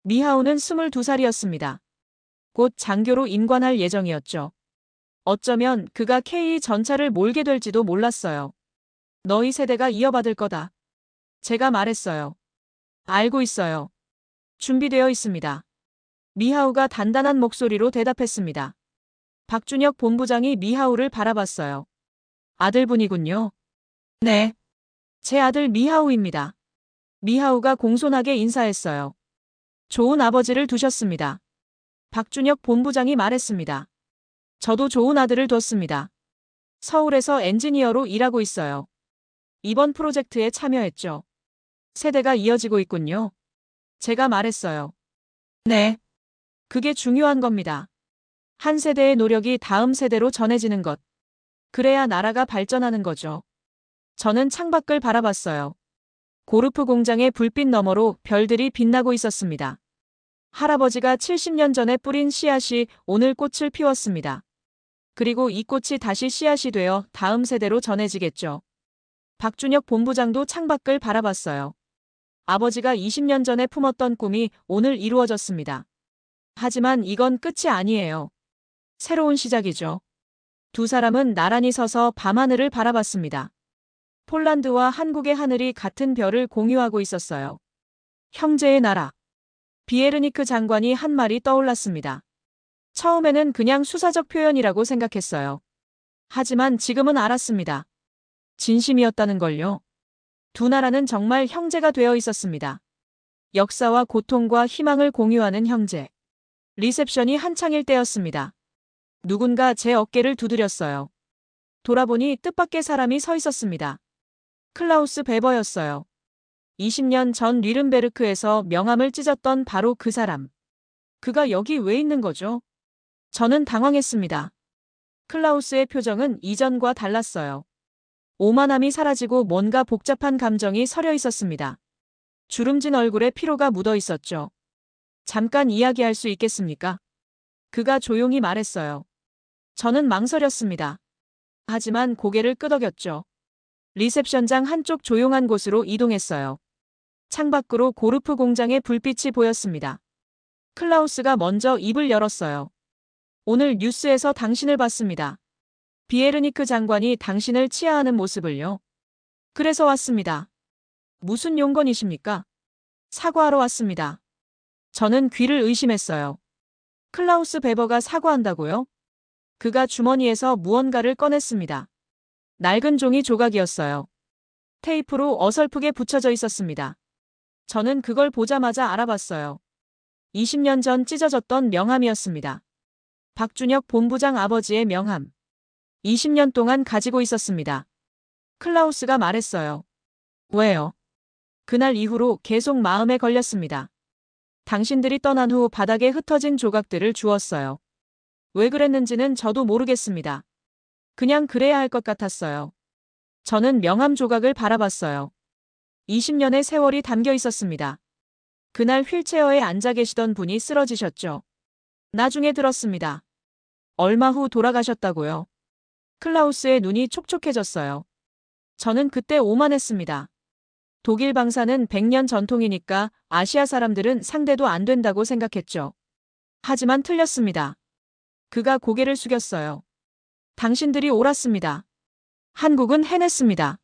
미하우는 22살이었습니다. 곧 장교로 임관할 예정이었죠. 어쩌면 그가 K 전차를 몰게 될지도 몰랐어요. 너희 세대가 이어받을 거다. 제가 말했어요. 알고 있어요. 준비되어 있습니다. 미하우가 단단한 목소리로 대답했습니다. 박준혁 본부장이 미하우를 바라봤어요. 아들분이군요. 네. 제 아들 미하우입니다. 미하우가 공손하게 인사했어요. 좋은 아버지를 두셨습니다. 박준혁 본부장이 말했습니다. 저도 좋은 아들을 뒀습니다. 서울에서 엔지니어로 일하고 있어요. 이번 프로젝트에 참여했죠. 세대가 이어지고 있군요. 제가 말했어요. 네. 그게 중요한 겁니다. 한 세대의 노력이 다음 세대로 전해지는 것. 그래야 나라가 발전하는 거죠. 저는 창밖을 바라봤어요. 고르프 공장의 불빛 너머로 별들이 빛나고 있었습니다. 할아버지가 70년 전에 뿌린 씨앗이 오늘 꽃을 피웠습니다. 그리고 이 꽃이 다시 씨앗이 되어 다음 세대로 전해지겠죠. 박준혁 본부장도 창밖을 바라봤어요. 아버지가 20년 전에 품었던 꿈이 오늘 이루어졌습니다. 하지만 이건 끝이 아니에요. 새로운 시작이죠. 두 사람은 나란히 서서 밤하늘을 바라봤습니다. 폴란드와 한국의 하늘이 같은 별을 공유하고 있었어요. 형제의 나라. 비에르니크 장관이 한 말이 떠올랐습니다. 처음에는 그냥 수사적 표현이라고 생각했어요. 하지만 지금은 알았습니다. 진심이었다는 걸요. 두 나라는 정말 형제가 되어 있었습니다. 역사와 고통과 희망을 공유하는 형제. 리셉션이 한창일 때였습니다. 누군가 제 어깨를 두드렸어요. 돌아보니 뜻밖의 사람이 서 있었습니다. 클라우스 베버였어요. 20년 전 뉘른베르크에서 명함을 찢었던 바로 그 사람. 그가 여기 왜 있는 거죠? 저는 당황했습니다. 클라우스의 표정은 이전과 달랐어요. 오만함이 사라지고 뭔가 복잡한 감정이 서려 있었습니다. 주름진 얼굴에 피로가 묻어 있었죠. 잠깐 이야기할 수 있겠습니까? 그가 조용히 말했어요. 저는 망설였습니다. 하지만 고개를 끄덕였죠. 리셉션장 한쪽 조용한 곳으로 이동했어요. 창밖으로 고르프 공장의 불빛이 보였습니다. 클라우스가 먼저 입을 열었어요. 오늘 뉴스에서 당신을 봤습니다. 비에르니크 장관이 당신을 치하하는 모습을요. 그래서 왔습니다. 무슨 용건이십니까? 사과하러 왔습니다. 저는 귀를 의심했어요. 클라우스 베버가 사과한다고요? 그가 주머니에서 무언가를 꺼냈습니다. 낡은 종이 조각이었어요. 테이프로 어설프게 붙여져 있었습니다. 저는 그걸 보자마자 알아봤어요. 20년 전 찢어졌던 명함이었습니다. 박준혁 본부장 아버지의 명함. 20년 동안 가지고 있었습니다. 클라우스가 말했어요. 왜요? 그날 이후로 계속 마음에 걸렸습니다. 당신들이 떠난 후 바닥에 흩어진 조각들을 주었어요. 왜 그랬는지는 저도 모르겠습니다. 그냥 그래야 할 것 같았어요. 저는 명함 조각을 바라봤어요. 20년의 세월이 담겨 있었습니다. 그날 휠체어에 앉아 계시던 분이 쓰러지셨죠. 나중에 들었습니다. 얼마 후 돌아가셨다고요. 클라우스의 눈이 촉촉해졌어요. 저는 그때 오만했습니다. 독일 방사는 100년 전통이니까 아시아 사람들은 상대도 안 된다고 생각했죠. 하지만 틀렸습니다. 그가 고개를 숙였어요. 당신들이 옳았습니다. 한국은 해냈습니다.